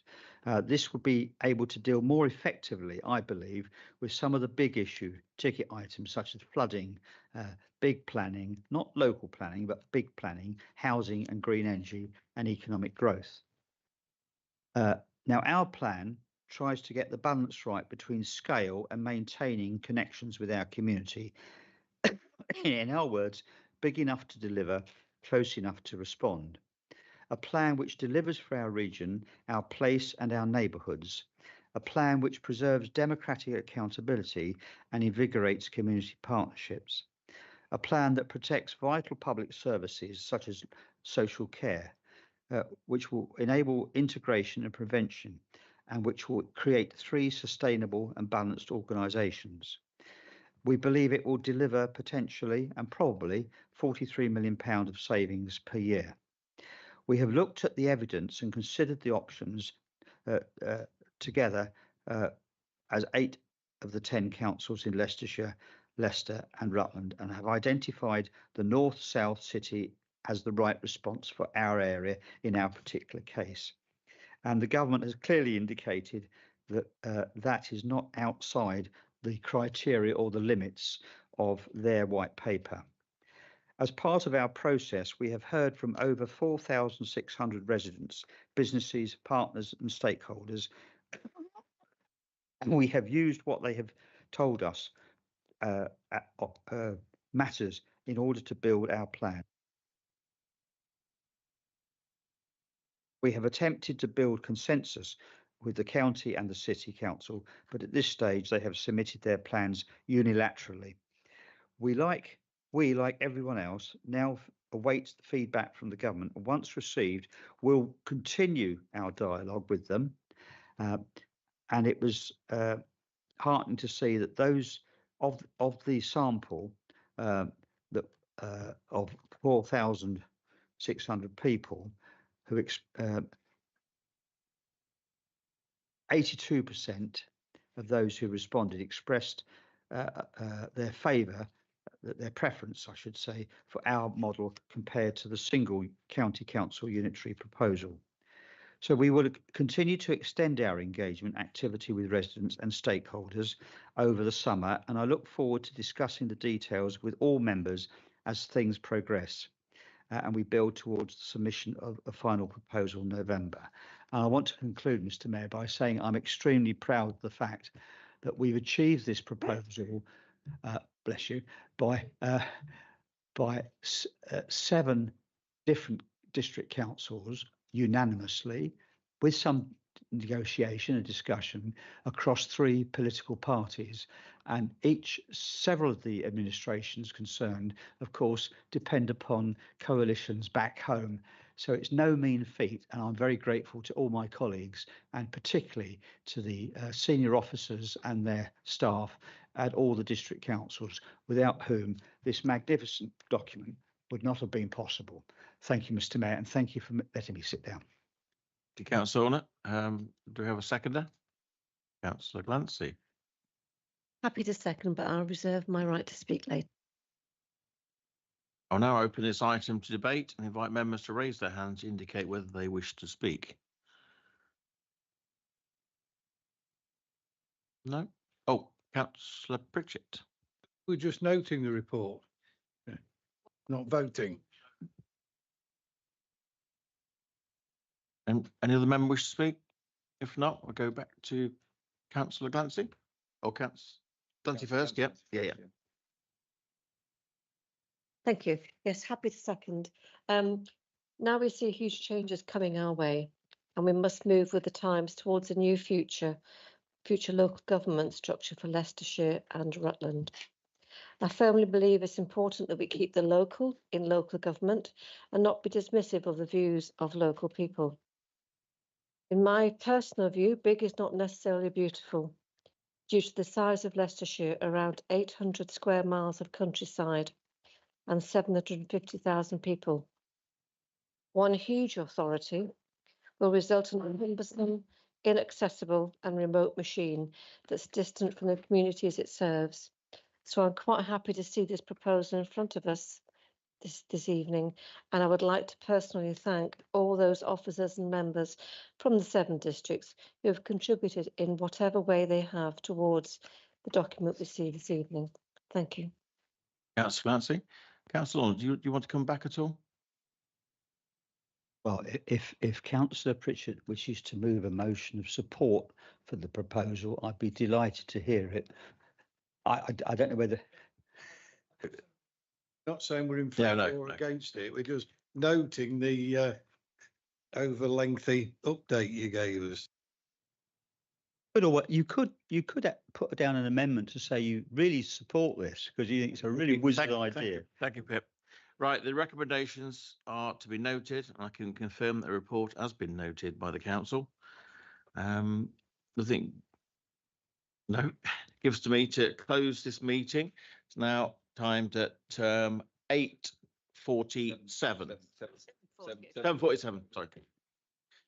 Speaker 6: This would be able to deal more effectively, I believe, with some of the big issue ticket items such as flooding, big planning, not local planning, but big planning, housing and green energy and economic growth. Now, our plan tries to get the balance right between scale and maintaining connections with our community. In our words, big enough to deliver, close enough to respond. A plan which delivers for our region, our place and our neighbourhoods. A plan which preserves democratic accountability and invigorates community partnerships. A plan that protects vital public services such as social care, which will enable integration and prevention, and which will create 3 sustainable and balanced organisations. We believe it will deliver potentially and probably £43 million of savings per year. We have looked at the evidence and considered the options together as 8 of the 10 councils in Leicestershire, Leicester and Rutland, and have identified the North-South City as the right response for our area in our particular case. And the government has clearly indicated that that is not outside the criteria or the limits of their white paper. As part of our process, we have heard from over 4,600 residents, businesses, partners and stakeholders, and we have used what they have told us matters in order to build our plan. We have attempted to build consensus with the county and the city council, but at this stage they have submitted their plans unilaterally. We, like everyone else, now await the feedback from the government. Once received, we'll continue our dialogue with them. And it was heartening to see that those of the sample of 4,600 people who 82% of those who responded expressed their favour, their preference, I should say, for our model compared to the single county council unitary proposal. So we will continue to extend our engagement activity with residents and stakeholders over the summer, and I look forward to discussing the details with all members as things progress and we build towards the submission of a final proposal in November. And I want to conclude, Mr. Mayor, by saying I'm extremely proud of the fact that we've achieved this proposal, bless you, by 7 different district councils unanimously, with some negotiation and discussion across 3 political parties, and several of the administrations concerned, of course, depend upon coalitions back home. So it's no mean feat, and I'm very grateful to all my colleagues, and particularly to the senior officers and their staff at all the district councils, without whom this magnificent document would not have been possible. Thank you, Mr. Mayor, and thank you for letting me sit down.
Speaker 1: Thank you, Councillor Orner. Do we have a seconder? Councillor Glancy.
Speaker 8: Happy to second, but I'll reserve my right to speak later.
Speaker 1: I'll now open this item to debate and invite members to raise their hands to indicate whether they wish to speak. No? Oh, Councillor Pritchett.
Speaker 14: We're just noting the report, not voting.
Speaker 1: And any other member wish to speak? If not, we'll go back to Councillor Glancy. Or Councillor Glancy first. Yeah.
Speaker 8: Thank you. Yes, happy to second. Now we see huge changes coming our way, and we must move with the times towards a new future local government structure for Leicestershire and Rutland. I firmly believe it's important that we keep the local in local government and not be dismissive of the views of local people. In my personal view, big is not necessarily beautiful. Due to the size of Leicestershire, around 800 square miles of countryside and 750,000 people. One huge authority will result in a cumbersome, inaccessible and remote machine that's distant from the communities it serves. So I'm quite happy to see this proposal in front of us this evening, and I would like to personally thank all those officers and members from the 7 districts who have contributed in whatever way they have towards the document we see this evening. Thank you.
Speaker 1: Councillor Glancy. Councillor, do you want to come back at all?
Speaker 6: Well, if Councillor Pritchett wishes to move a motion of support for the proposal, I'd be delighted to hear it. I don't know whether
Speaker 14: Not saying we're in
Speaker 1: Yeah,
Speaker 14: favour
Speaker 1: no,
Speaker 14: or
Speaker 1: no.
Speaker 14: against it. We're just noting the over lengthy update you gave us.
Speaker 6: You could put down an amendment to say you really support this because you think it's a really wizard idea.
Speaker 1: Thank you, Pip. Right, the recommendations are to be noted. I can confirm that the report has been noted by the council. Nothing, no, gives to me to close this meeting. It's now timed at 8:47. 7:47, sorry.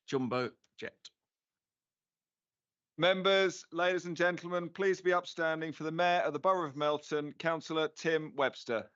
Speaker 1: Jumbo jet.
Speaker 4: Members, ladies and gentlemen, please be upstanding for the Mayor of the Borough of Melton, Councillor Tim Webster.